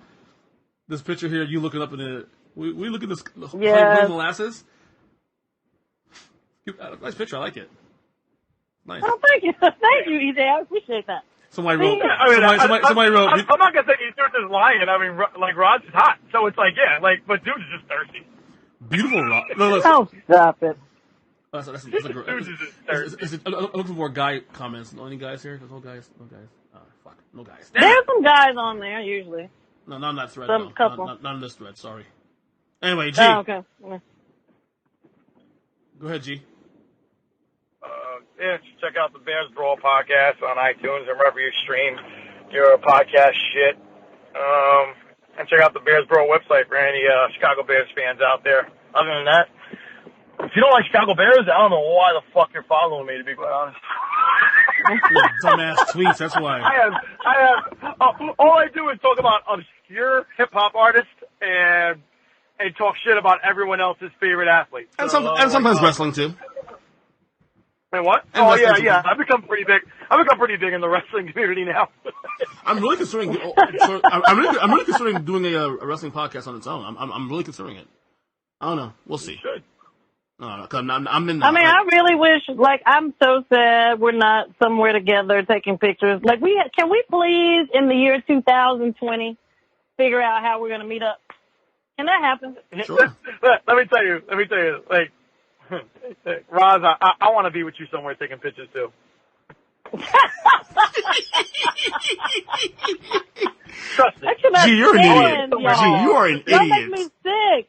This picture here, you looking up in the. We look at this. Yeah. Molasses. Nice picture. I like it. Nice. Oh, thank you, EJ. I appreciate that. Somebody wrote. Somebody wrote. I'm not gonna say these dudes is lying. I mean, like Rod's hot, so it's like but dude is just thirsty. Beautiful Rod. No, Oh, stop it. that's a I'm looking for more guy comments. Any guys here? There's no guys. Fuck. No guys. There's some guys on there usually. No, not on that thread. Some No. couple. Not on this thread. Sorry. Anyway, G. Oh, okay. Yeah. Go ahead, G. Check out the Bears Brawl podcast on iTunes and wherever you stream your podcast shit. And check out the Bears Brawl website for any Chicago Bears fans out there. Other than that, if you don't like Chicago Bears, I don't know why the fuck you're following me, to be quite honest. Dumbass tweets. That's why. I have. All I do is talk about obscure hip hop artists and talk shit about everyone else's favorite athlete. And sometimes wrestling too. And what? And Oh wrestling yeah. too. I've become pretty big in the wrestling community now. I'm really considering. I'm really considering doing a wrestling podcast on its own. I'm really considering it. I don't know. We'll see. Good. No, cause I'm in. I mean, I really wish. Like, I'm so sad we're not somewhere together taking pictures. Like, can we please in the year 2020 figure out how we're gonna meet up? Can that happen? Sure. Let me tell you. Like, Roz, I want to be with you somewhere taking pictures too. Trust me. I cannot Gee, you're an stand idiot. y'all. Gee, you are an Y'all idiot. make me sick.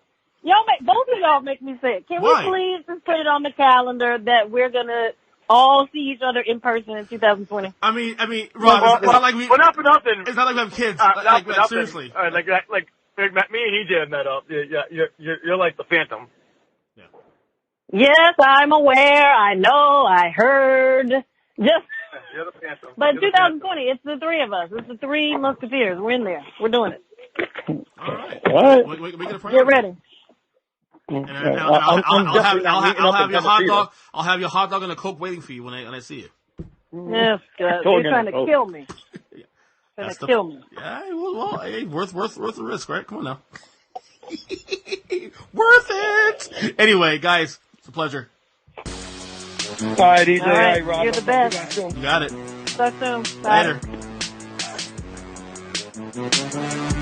Both of y'all make me sick. Can Why? we please just put it on the calendar that we're gonna all see each other in person in 2020? I mean, Rob, it's not like we. Well, not for nothing. It's not like we have kids. Not for nothing. Seriously. Like me and EJ have met up. Yeah, you're like the Phantom. Yeah. Yes, I'm aware. I know. I heard. Just. You're the Phantom. But 2020, it's the three of us. It's the three Musketeers. We're in there. We're doing it. All right. What? We can Get ready. And I'll have your hot dog. I'll have your hot dog and a Coke waiting for you when I see you. Yes, God. You're trying to kill me. That's Trying to kill me. Yeah, well, hey, worth the risk, right? Come on now. Worth it. Anyway, guys, it's a pleasure. All right, EJ. All right, Rob. you're the best. You got it. Talk soon. Bye. Later.